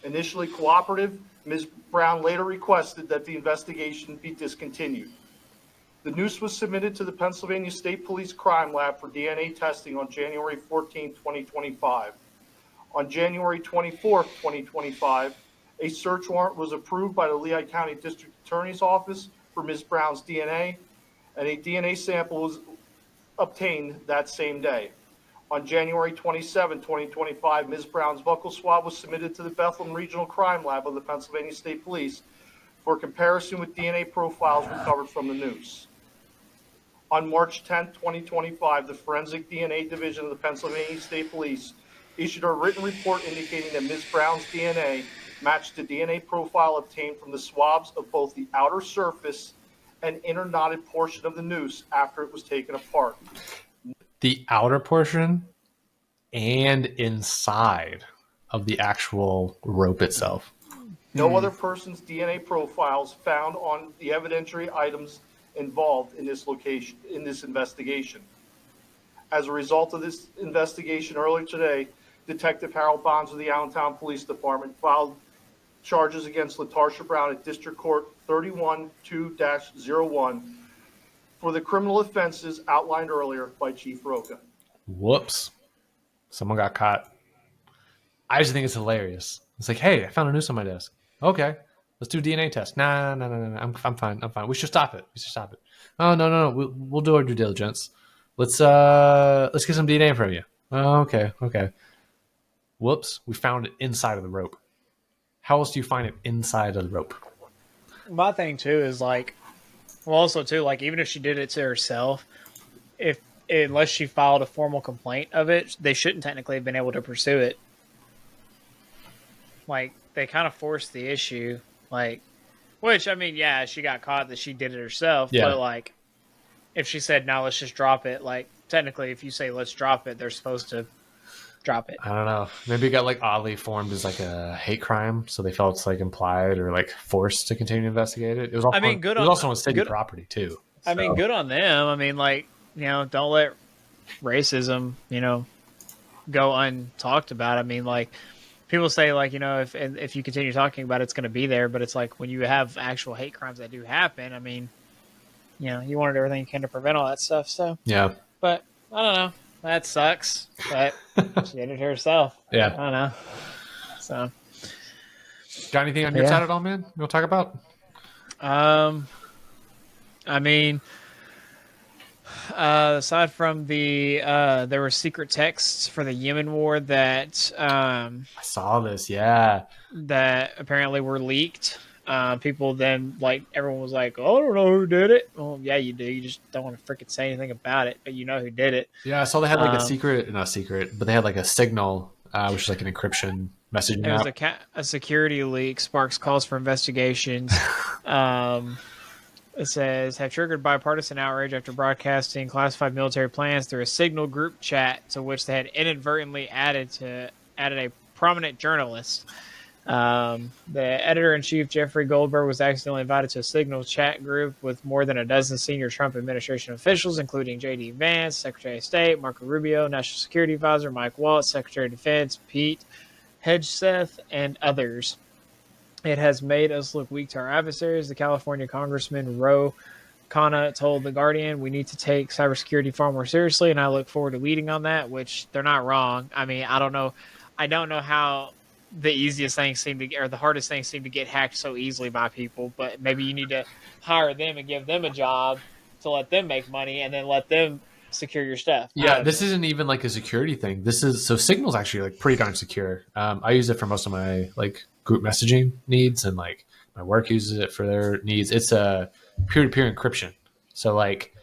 Initially cooperative, Ms. Brown later requested that the investigation be discontinued. The noose was submitted to the Pennsylvania State Police Crime Lab for DNA testing on January 14, 2025. On January 24, 2025, a search warrant was approved by the Lehigh County District Attorney's Office for Ms. Brown's DNA, and a DNA sample was obtained that same day. On January 27, 2025, Ms. Brown's buccal swab was submitted to the Bethlehem Regional Crime Lab of the Pennsylvania State Police for comparison with DNA profiles recovered from the noose. On March 10, 2025, the Forensic DNA Division of the Pennsylvania State Police issued a written report indicating that Ms. Brown's DNA matched the DNA profile obtained from the swabs of both the outer surface and inner knotted portion of the noose after it was taken apart. The outer portion and inside of the actual rope itself. No other person's DNA profiles found on the evidentiary items involved in this investigation. As a result of this investigation earlier today, Detective Harold Bonds of the Allentown Police Department filed charges against LaTarsha Brown at District Court 31-2-01 for the criminal offenses outlined earlier by Chief Roca. Whoops. Someone got caught. I just think it's hilarious. It's like, hey, I found a noose on my desk. Okay, let's do a DNA test. No. I'm fine. We should stop it. Oh, no. We'll do our due diligence. Let's get some DNA from you. Oh, okay. Whoops, we found it inside of the rope. How else do you find it inside of the rope? My thing too is like, well, also too, like even if she did it to herself, if unless she filed a formal complaint of it, they shouldn't technically have been able to pursue it. Like, they kind of forced the issue. Like, which, I mean, yeah, she got caught that she did it herself. Yeah. But, like, if she said, no, let's just drop it, like, technically, if you say, let's drop it, they're supposed to drop it. I don't know. Maybe it got like oddly formed as like a hate crime, so they felt it's like implied or like forced to continue to investigate it. It was also, it was also on city property too. So. I mean, good on them. I mean, like, don't let racism, go untalked about. I mean, like, people say, like, if you continue talking about it, it's going to be there. But it's like when you have actual hate crimes that do happen, I mean, you want to do everything you can to prevent all that stuff. So, yeah. But I don't know. That sucks. But she did it herself. Yeah. I don't know. So, got anything on your side at all, man? You want to talk about? I mean, aside from there were secret texts for the Yemen war that I saw this, yeah, that apparently were leaked. People then, like, everyone was like, "Oh, I don't know who did it." Well, yeah, you do. You just don't want to freaking say anything about it, but you know who did it. Yeah, I saw they had like not secret, but they had like a signal, which is like an encryption messaging app. It was a security leak. Sparks calls for investigations. It says, have triggered bipartisan outrage after broadcasting classified military plans through a Signal group chat to which they had inadvertently added a prominent journalist. The editor-in-chief, Jeffrey Goldberg, was accidentally invited to a Signal chat group with more than a dozen senior Trump administration officials, including J.D. Vance, Secretary of State, Marco Rubio, National Security Advisor Mike Waltz, Secretary of Defense Pete Hegseth, and others. It has made us look weak to our adversaries. The California Congressman Ro Khanna told The Guardian, we need to take cybersecurity far more seriously, and I look forward to leading on that, which they're not wrong. I mean, I don't know how the easiest things or the hardest things seem to get hacked so easily by people, but maybe you need to hire them and give them a job to let them make money and then let them secure your stuff. Yeah, this isn't even like a security thing. So Signal's actually like pretty darn secure. I use it for most of my like group messaging needs, and like my work uses it for their needs. It's a peer-to-peer encryption. So like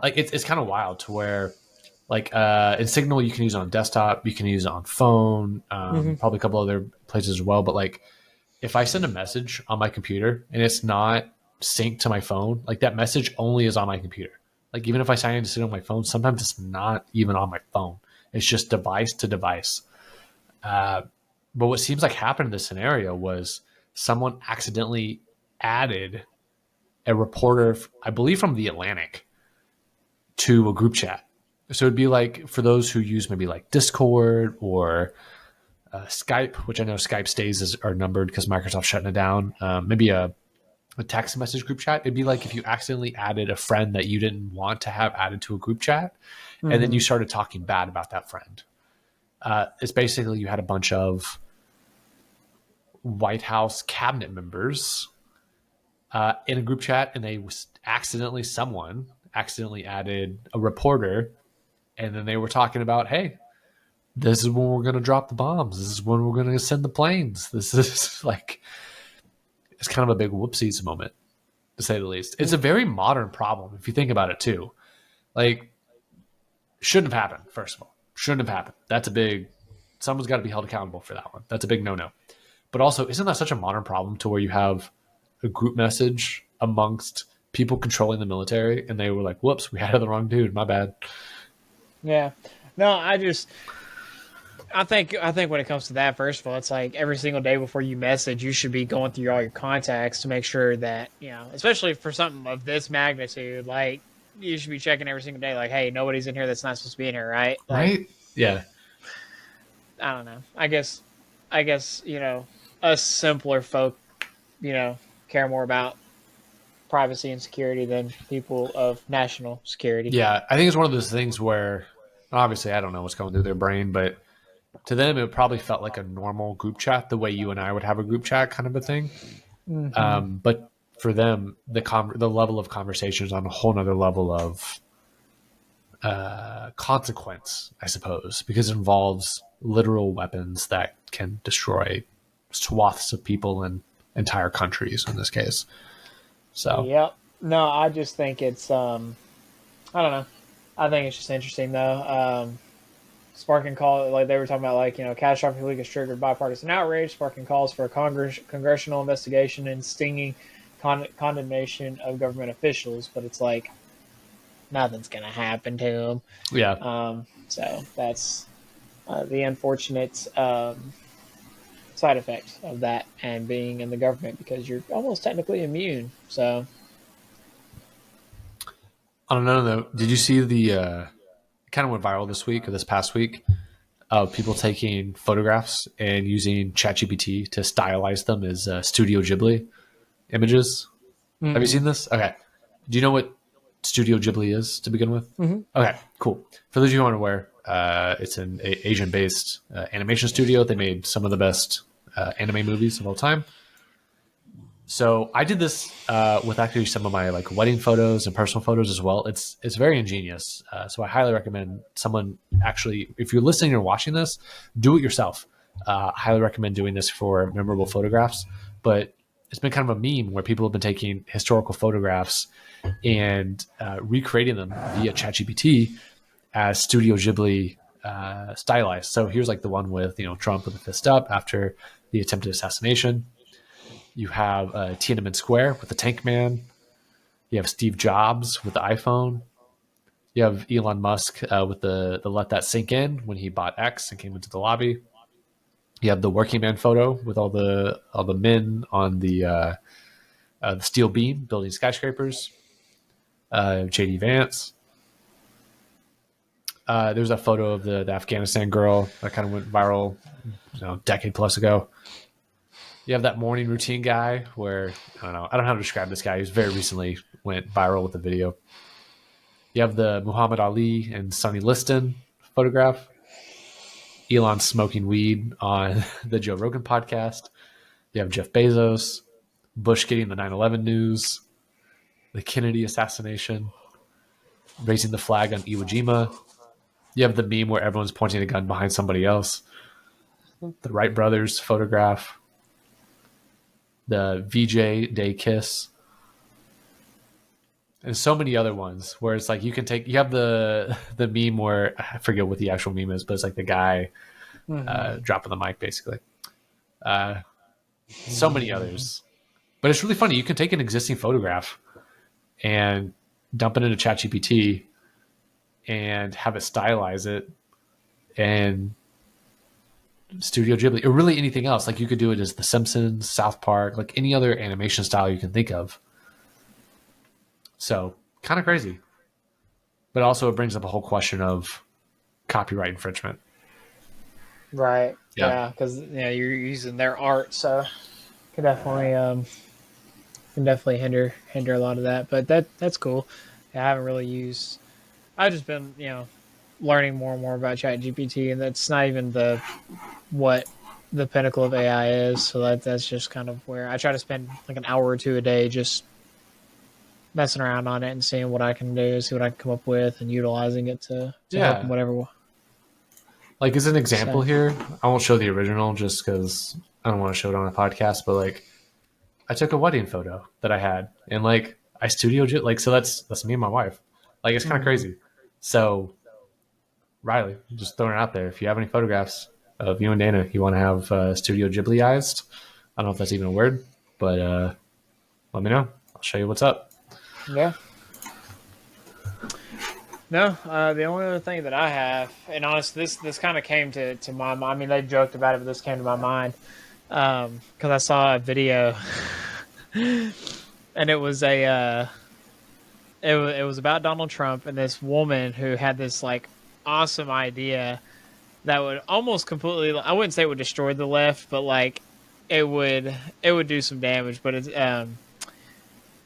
it's kind of wild to where like in Signal you can use it on desktop, you can use it on phone, probably a couple other places as well. But like if I send a message on my computer and it's not synced to my phone, like that message only is on my computer. Like even if I sign in to sit on my phone, sometimes it's not even on my phone. It's just device to device. But what seems like happened in this scenario was someone accidentally added a reporter, I believe from The Atlantic, to a group chat. So it'd be like for those who use maybe like Discord or Skype, which I know Skype stays are numbered because Microsoft's shutting it down. Maybe a text message group chat. It'd be like if you accidentally added a friend that you didn't want to have added to a group chat, and then you started talking bad about that friend. It's basically you had a bunch of White House cabinet members in a group chat, and someone accidentally added a reporter, and then they were talking about, hey, this is when we're going to drop the bombs. This is when we're going to send the planes. This is like, it's kind of a big whoopsies moment, to say the least. It's a very modern problem, if you think about it too. Like, shouldn't have happened, first of all. Shouldn't have happened. Someone's got to be held accountable for that one. That's a big no-no. But also, isn't that such a modern problem to where you have a group message amongst people controlling the military, and they were like, whoops, we had the wrong dude, my bad. Yeah. No, I think when it comes to that, first of all, it's like every single day before you message, you should be going through all your contacts to make sure that, especially for something of this magnitude, like you should be checking every single day, like, hey, nobody's in here that's not supposed to be in here, right? Like, right? Yeah. I don't know. I guess, us simpler folk, care more about privacy and security than people of national security. Yeah, I think it's one of those things where, obviously, I don't know what's going through their brain, but to them, it probably felt like a normal group chat, the way you and I would have a group chat kind of a thing. Mm-hmm. But for them, the level of conversation is on a whole nother level of consequence, I suppose, because it involves literal weapons that can destroy swaths of people and entire countries in this case. So yeah, no, I just think it's I don't know. I think it's just interesting though. Sparking call, like they were talking about, like, catastrophic leak has triggered bipartisan outrage, sparking calls for a congressional investigation and stinging condemnation of government officials. But it's like nothing's gonna happen to them. Yeah. So that's the unfortunate side effect of that and being in the government, because you're almost technically immune. So On another note, did you see the kind of went viral this week or this past week of people taking photographs and using ChatGPT to stylize them as Studio Ghibli images? Have you seen this? Okay. Do you know what Studio Ghibli is to begin with? Okay, cool. For those of you who aren't aware, it's an Asian-based animation studio. They made some of the best anime movies of all time. So I did this with actually some of my like wedding photos and personal photos as well. It's very ingenious. So I highly recommend someone actually, if you're listening or watching this, do it yourself. Highly recommend doing this for memorable photographs. But it's been kind of a meme where people have been taking historical photographs and recreating them via ChatGPT as Studio Ghibli stylized. So here's like the one with Trump with the fist up after the attempted assassination. You have Tiananmen Square with the Tank Man. You have Steve Jobs with the iPhone. You have Elon Musk with the let that sink in when he bought X and came into the lobby. You have the working man photo with all the men on the steel beam building skyscrapers. JD Vance. There's a photo of the Afghanistan girl that kind of went viral, a decade plus ago. You have that morning routine guy where, I don't know how to describe this guy. He's very recently went viral with a video. You have the Muhammad Ali and Sonny Liston photograph. Elon smoking weed on the Joe Rogan podcast. You have Jeff Bezos. Bush getting the 9/11 news. The Kennedy assassination. Raising the flag on Iwo Jima. You have the meme where everyone's pointing a gun behind somebody else. The Wright brothers photograph. The VJ Day Kiss, and so many other ones where it's like you have the meme where I forget what the actual meme is, but it's like the guy dropping the mic basically. So many others, but it's really funny. You can take an existing photograph and dump it into ChatGPT and have it stylize it and Studio Ghibli, or really anything else. Like you could do it as The Simpsons, South Park, like any other animation style you can think of. So kind of crazy, but also it brings up a whole question of copyright infringement. right, Yeah. because you're using their art, so can definitely hinder a lot of that. But that's cool. Yeah, I haven't really used. I've just been learning more and more about ChatGPT, and that's not even what the pinnacle of AI is. So that's just kind of where I try to spend like an hour or two a day just messing around on it and seeing what I can do, see what I can come up with, and utilizing it to help in whatever. Like as an example here, I won't show the original just because I don't want to show it on a podcast. But like, I took a wedding photo that I had, and like I studioed it. Like so, that's me and my wife. Like it's kind of crazy. So, Riley, just throwing it out there. If you have any photographs of you and Dana, you want to have Studio Ghibli-ized, I don't know if that's even a word, but let me know. I'll show you what's up. Yeah. No, the only other thing that I have, and honestly, this kind of came to my mind. I mean, they joked about it, but this came to my mind because I saw a video, and it was it was about Donald Trump and this woman who had this like awesome idea that would almost completely, I wouldn't say it would destroy the left, but like it would do some damage. But it's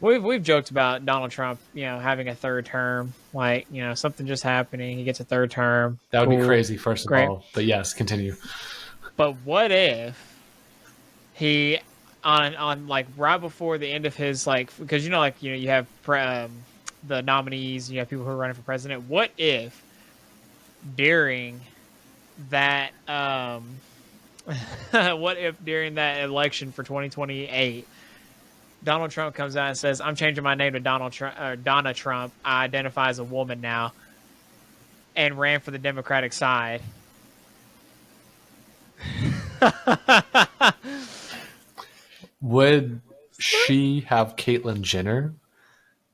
we've joked about Donald Trump, having a third term, like something just happening, he gets a third term. That would be crazy, first of Great. all. But yes, continue. But what if he on like right before the end of his because you have the nominees, you have people who are running for president. What if during that what if during that election for 2028 Donald Trump comes out and says, I'm changing my name to Donald Trump, Donna Trump, I identify as a woman now, and ran for the Democratic side. Would she have Caitlyn Jenner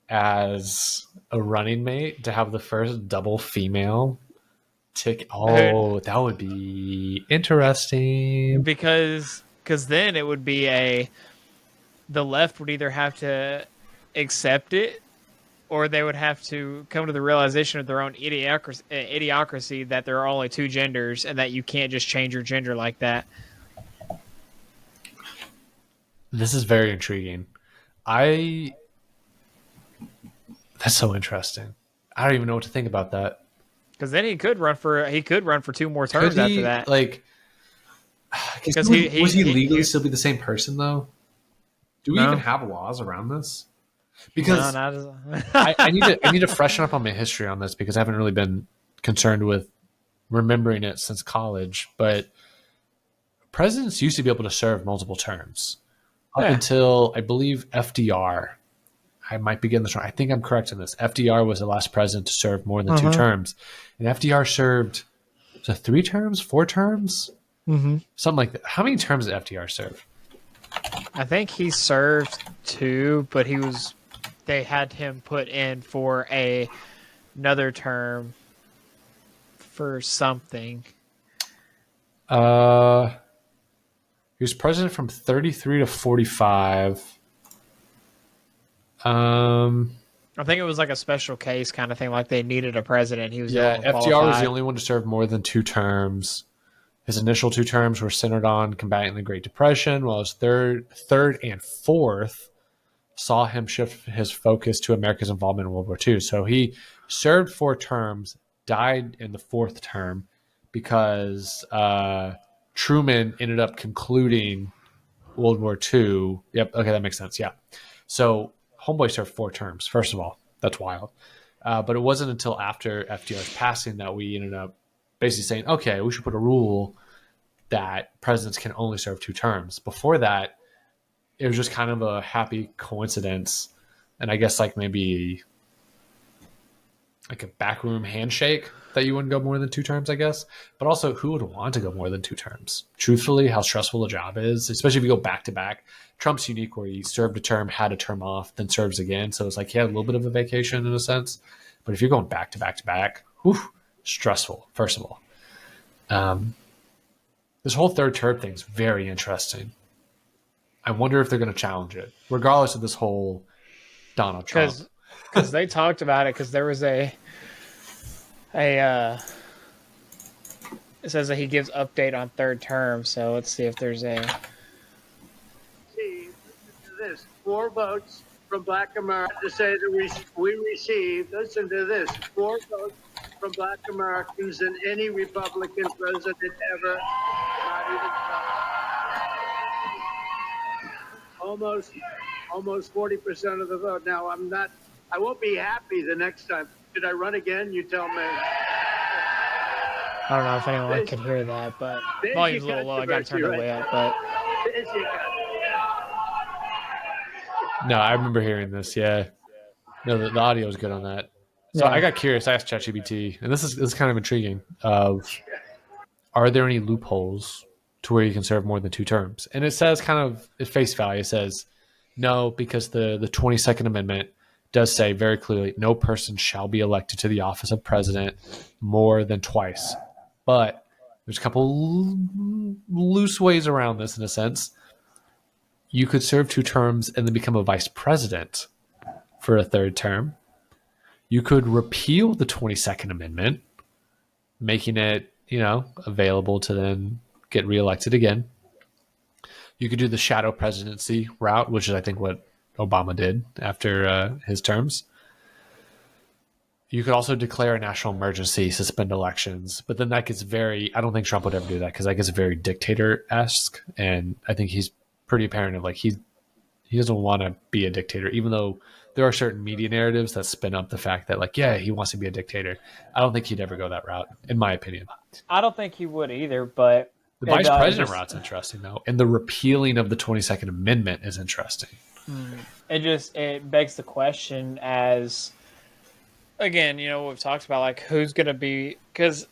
as a running mate to have the first double female ticket? Oh, that would be interesting. Because then it would be the left would either have to accept it, or they would have to come to the realization of their own idiocracy that there are only two genders and that you can't just change your gender like that. This is very intriguing. That's so interesting. I don't even know what to think about that. Because then he could run for 2 more terms after that. Like, because would he legally still be the same person though? Do we even have laws around this? Because I need to freshen up on my history on this because I haven't really been concerned with remembering it since college. But presidents used to be able to serve multiple terms up until I believe FDR. I might be getting this wrong. I think I'm correct in this. FDR was the last president to serve more than 2 terms, and FDR served 3 terms, 4 terms, something like that. How many terms did FDR serve? I think he served 2, but they had him put in for another term for something. He was president from 33 to 45. I think it was like a special case kind of thing, like they needed a president. He was FDR was the only one to serve more than 2 terms. His initial 2 terms were centered on combating the Great Depression, while his third and fourth saw him shift his focus to America's involvement in World War II. So he served 4 terms, died in the 4th term because Truman ended up concluding World War II. Yep, okay, that makes sense, yeah. So Homeboy served 4 terms, first of all. That's wild. But it wasn't until after FDR's passing that we ended up basically saying, okay, we should put a rule that presidents can only serve 2 terms. Before that, it was just kind of a happy coincidence. And I guess like maybe like a backroom handshake that you wouldn't go more than 2 terms, I guess. But also, who would want to go more than 2 terms? Truthfully, how stressful the job is, especially if you go back to back. Trump's unique where he served a term, had a term off, then serves again. So it's like he had a little bit of a vacation in a sense. But if you're going back to back to back, stressful, first of all. This whole third term thing's very interesting. I wonder if they're going to challenge it, regardless of this whole Donald Trump. Because they talked about it, because there was it says that he gives update on 3rd term, so let's see if there's a... See, this, 4 votes from Black America to say that we received, listen to this, 4 votes from Black Americans than any Republican president ever, not even Trump. Almost 40% of the vote. Now, I won't be happy the next time. Should I run again? You tell me. I don't know if anyone can hear that, but volume's a little low. I got to turn it way up, but... No, I remember hearing this, yeah. No, the audio is good on that. So I got curious. I asked ChatGPT, and this is kind of intriguing. Are there any loopholes to where you can serve more than 2 terms? And it says kind of at face value, it says no, because the 22nd Amendment does say very clearly no person shall be elected to the office of president more than twice. But there's a couple loose ways around this in a sense. You could serve 2 terms and then become a vice president for a 3rd term. You could repeal the 22nd Amendment, making it, available to then get reelected again. You could do the shadow presidency route, which is, I think, what Obama did after his terms. You could also declare a national emergency, suspend elections, but then that gets I don't think Trump would ever do that because that gets very dictator-esque, and I think he's pretty apparent of like he doesn't want to be a dictator, even though there are certain media narratives that spin up the fact that like, yeah, he wants to be a dictator. I don't think he'd ever go that route, in my opinion. I don't think he would either, but... The vice president route's interesting, though, and the repealing of the 22nd Amendment is interesting. It begs the question as again, we've talked about like who's going to be, because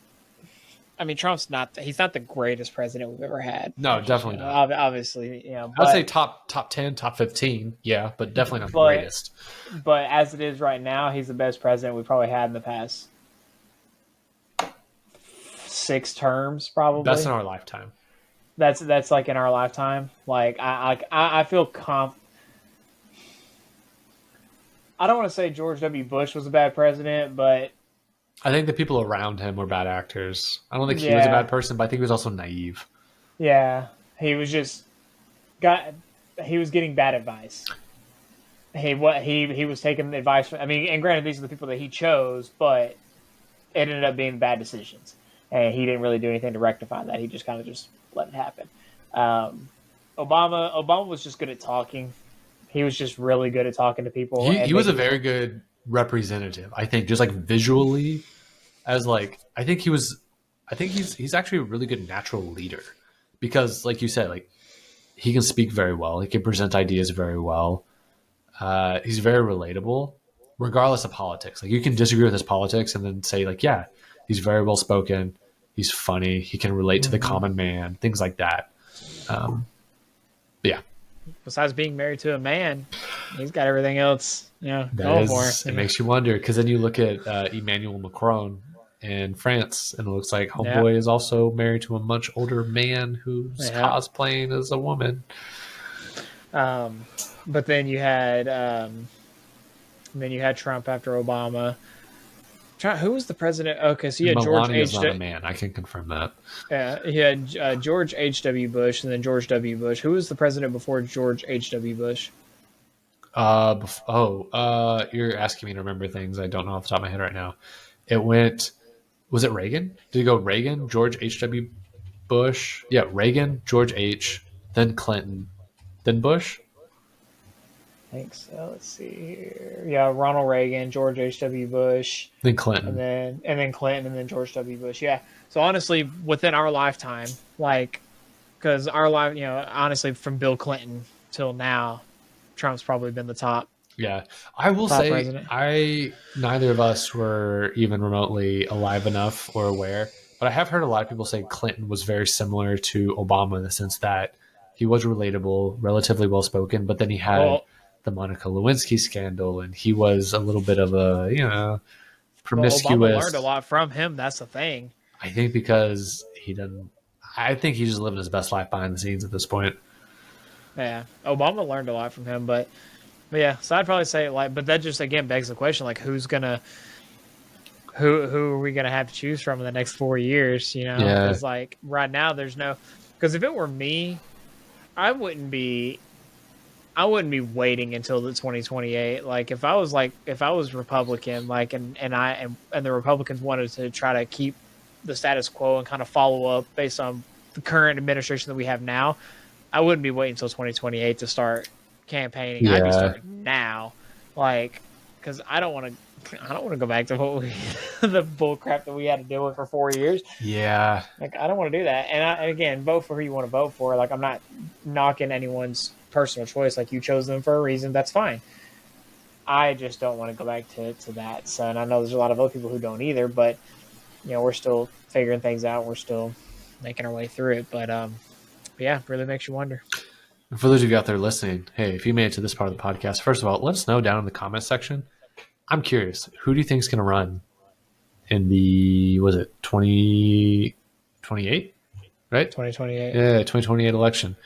I mean, he's not the greatest president we've ever had. No, definitely not. Obviously, I would say but top 10, top 15. Yeah, but definitely not the but greatest. but as it is right now, he's the best president we probably had in the past 6 terms, probably. Best in our lifetime. That's like in our lifetime. Like I feel I don't want to say George W. Bush was a bad president, but I think the people around him were bad actors. I don't think he was a yeah, bad person, but I think he was also naive. yeah, he was just he was getting bad advice. He was taking advice from, I mean, and granted, these are the people that he chose, but it ended up being bad decisions, and he didn't really do anything to rectify that. He just kind of just let it happen. Obama was just good at talking. He was just really good at talking to people. He was a very good representative. I think just like visually, as like I think he's actually a really good natural leader, because like you said, like he can speak very well. He can present ideas very well. He's very relatable, regardless of politics. Like you can disagree with his politics and then say like, yeah, he's very well spoken. He's funny. He can relate to the common man. Things like that. Yeah. Besides being married to a man, he's got everything else, going for him. It makes you wonder, because then you look at Emmanuel Macron in France, and it looks like homeboy is also married to a much older man who's cosplaying as a woman. But then you had Trump after Obama. Who was the president? Okay, so you had Melania is not a man. I can confirm that. Yeah, he had George H.W. Bush and then George W. Bush. Who was the president before George H.W. Bush? You're asking me to remember things I don't know off the top of my head right now. Was it Reagan? Did you go Reagan, George H.W. Bush? Yeah, Reagan, George H., then Clinton, then Bush? I think so. Let's see here. Yeah, Ronald Reagan, George H.W. Bush, then Clinton, and then Clinton, and then George W. Bush. Yeah. So honestly, within our lifetime, like, because our life, honestly, from Bill Clinton till now, Trump's probably been the top. Yeah, I will say president. neither of us were even remotely alive enough or aware, but I have heard a lot of people say Clinton was very similar to Obama in the sense that he was relatable, relatively well spoken, but then he had the Monica Lewinsky scandal, and he was a little bit of a promiscuous. Obama learned a lot from him. That's the thing. I think because I think he's just living his best life behind the scenes at this point. Yeah, Obama learned a lot from him, but yeah. So I'd probably say but that just again begs the question, like who are we gonna have to choose from in the next 4 years? Because like right now there's no. Because if it were me, I wouldn't be waiting until the 2028. Like if I was Republican, like and the Republicans wanted to try to keep the status quo and kind of follow up based on the current administration that we have now, I wouldn't be waiting until 2028 to start campaigning. I'd be starting now, like because I don't want to go back to the bull crap that we had to deal with for 4 years. Yeah, like I don't want to do that. And again, vote for who you want to vote for. Like I'm not knocking anyone's personal choice. Like you chose them for a reason. That's fine. I just don't want to go back to that. So, and I know there's a lot of other people who don't either, but we're still figuring things out. We're still making our way through it. But yeah, really makes you wonder. And for those of you out there listening, hey, if you made it to this part of the podcast, first of all, let us know down in the comment section. I'm curious, who do you think is going to run in the 2028, right? 2028. Yeah, 2028 election.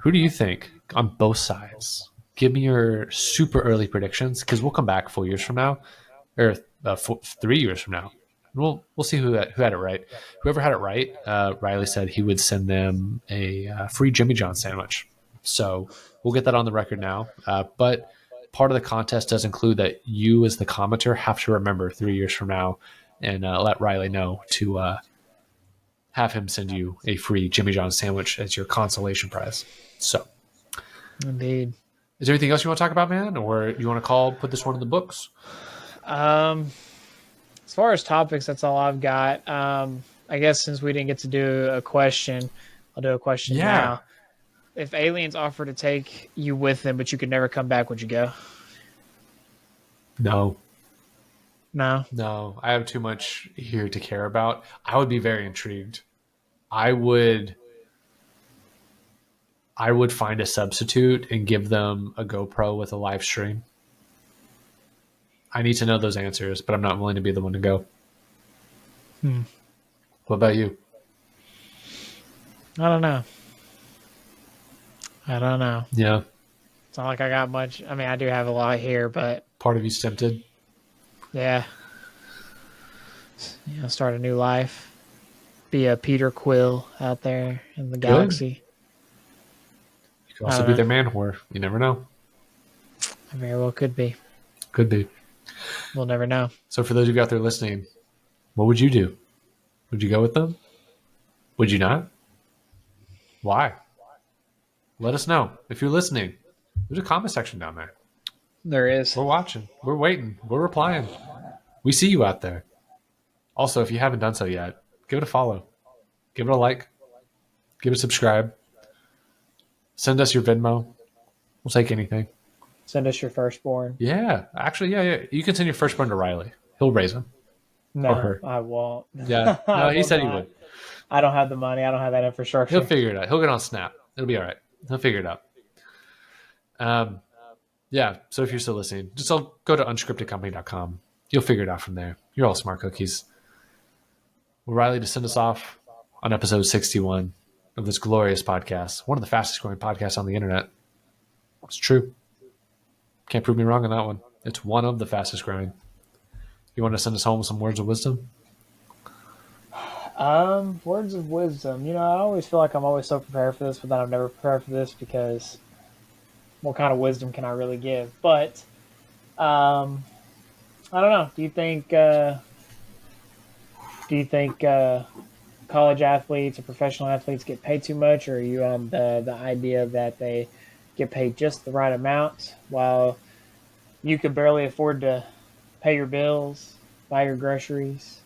Who do you think on both sides? Give me your super early predictions, because we'll come back 4 years from now, or 3 years from now. We'll see who had it right. Whoever had it right, Riley said he would send them a free Jimmy John sandwich. So we'll get that on the record now. But part of the contest does include that you, as the commenter, have to remember 3 years from now and let Riley know to have him send you a free Jimmy John sandwich as your consolation prize. So, indeed. Is there anything else you want to talk about, man? Or you want to put this one in the books? As far as topics, that's all I've got. I guess since we didn't get to do a question, I'll do a question now. If aliens offer to take you with them, but you could never come back, would you go? No. No. No, I have too much here to care about. I would be very intrigued. I would find a substitute and give them a GoPro with a live stream. I need to know those answers, but I'm not willing to be the one to go. What about you? I don't know. Yeah, It's not like I got much. I mean, I do have a lot here, but part of you's tempted. yeah. Start a new life. Be a Peter Quill out there in the galaxy. You could also be their man whore. You never know. I very well could be. Could be. We'll never know. So for those of you out there listening, what would you do? Would you go with them? Would you not? Why? Let us know. If you're listening, there's a comment section down there. There is. We're watching. We're waiting. We're replying. We see you out there. Also, if you haven't done so yet, give it a follow. Give it a like. Give it a subscribe. Send us your Venmo. We'll take anything. Send us your firstborn. Yeah. Actually, yeah. You can send your firstborn to Riley. He'll raise him. No, Or her. I won't. Yeah. No, he said he would. I don't have the money. I don't have that infrastructure. He'll figure it out. He'll get on Snap. It'll be all right. He'll figure it out. Yeah. So if you're still listening, just go to unscriptedcompany.com. You'll figure it out from there. You're all smart cookies. Well, Riley, to send us off on episode 61 of this glorious podcast, one of the fastest growing podcasts on the internet. It's true. Can't prove me wrong on that one. It's one of the fastest growing. You want to send us home with some words of wisdom? Words of wisdom. I always feel like I'm always so prepared for this, but then I'm never prepared for this because what kind of wisdom can I really give? But I don't know. Do you think college athletes or professional athletes get paid too much, or are you on the idea that they get paid just the right amount while you could barely afford to pay your bills, buy your groceries?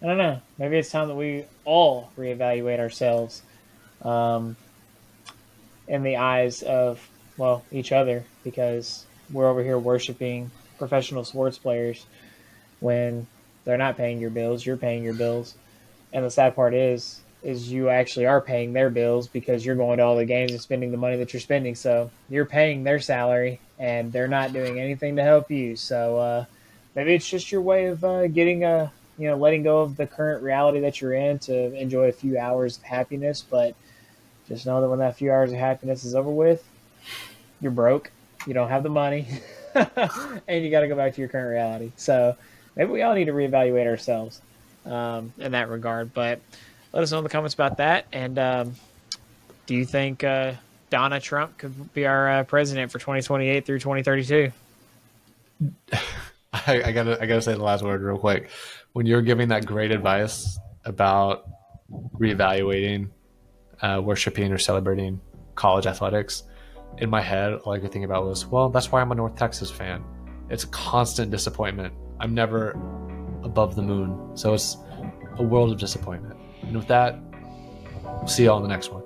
I don't know. Maybe it's time that we all reevaluate ourselves in the eyes of, each other, because we're over here worshiping professional sports players when they're not paying your bills, you're paying your bills. And the sad part is you actually are paying their bills because you're going to all the games and spending the money that you're spending. So you're paying their salary and they're not doing anything to help you. So maybe it's just your way of letting go of the current reality that you're in to enjoy a few hours of happiness. But just know that when that few hours of happiness is over with, you're broke, you don't have the money, and you got to go back to your current reality. So maybe we all need to reevaluate ourselves in that regard. But let us know in the comments about that. And do you think Donald Trump could be our president for 2028 through 2032? I gotta say the last word real quick. When you're giving that great advice about reevaluating, worshiping or celebrating college athletics, in my head, all I could think about was, that's why I'm a North Texas fan. It's a constant disappointment. I'm never above the moon. So it's a world of disappointment. And with that, we'll see you all in the next one.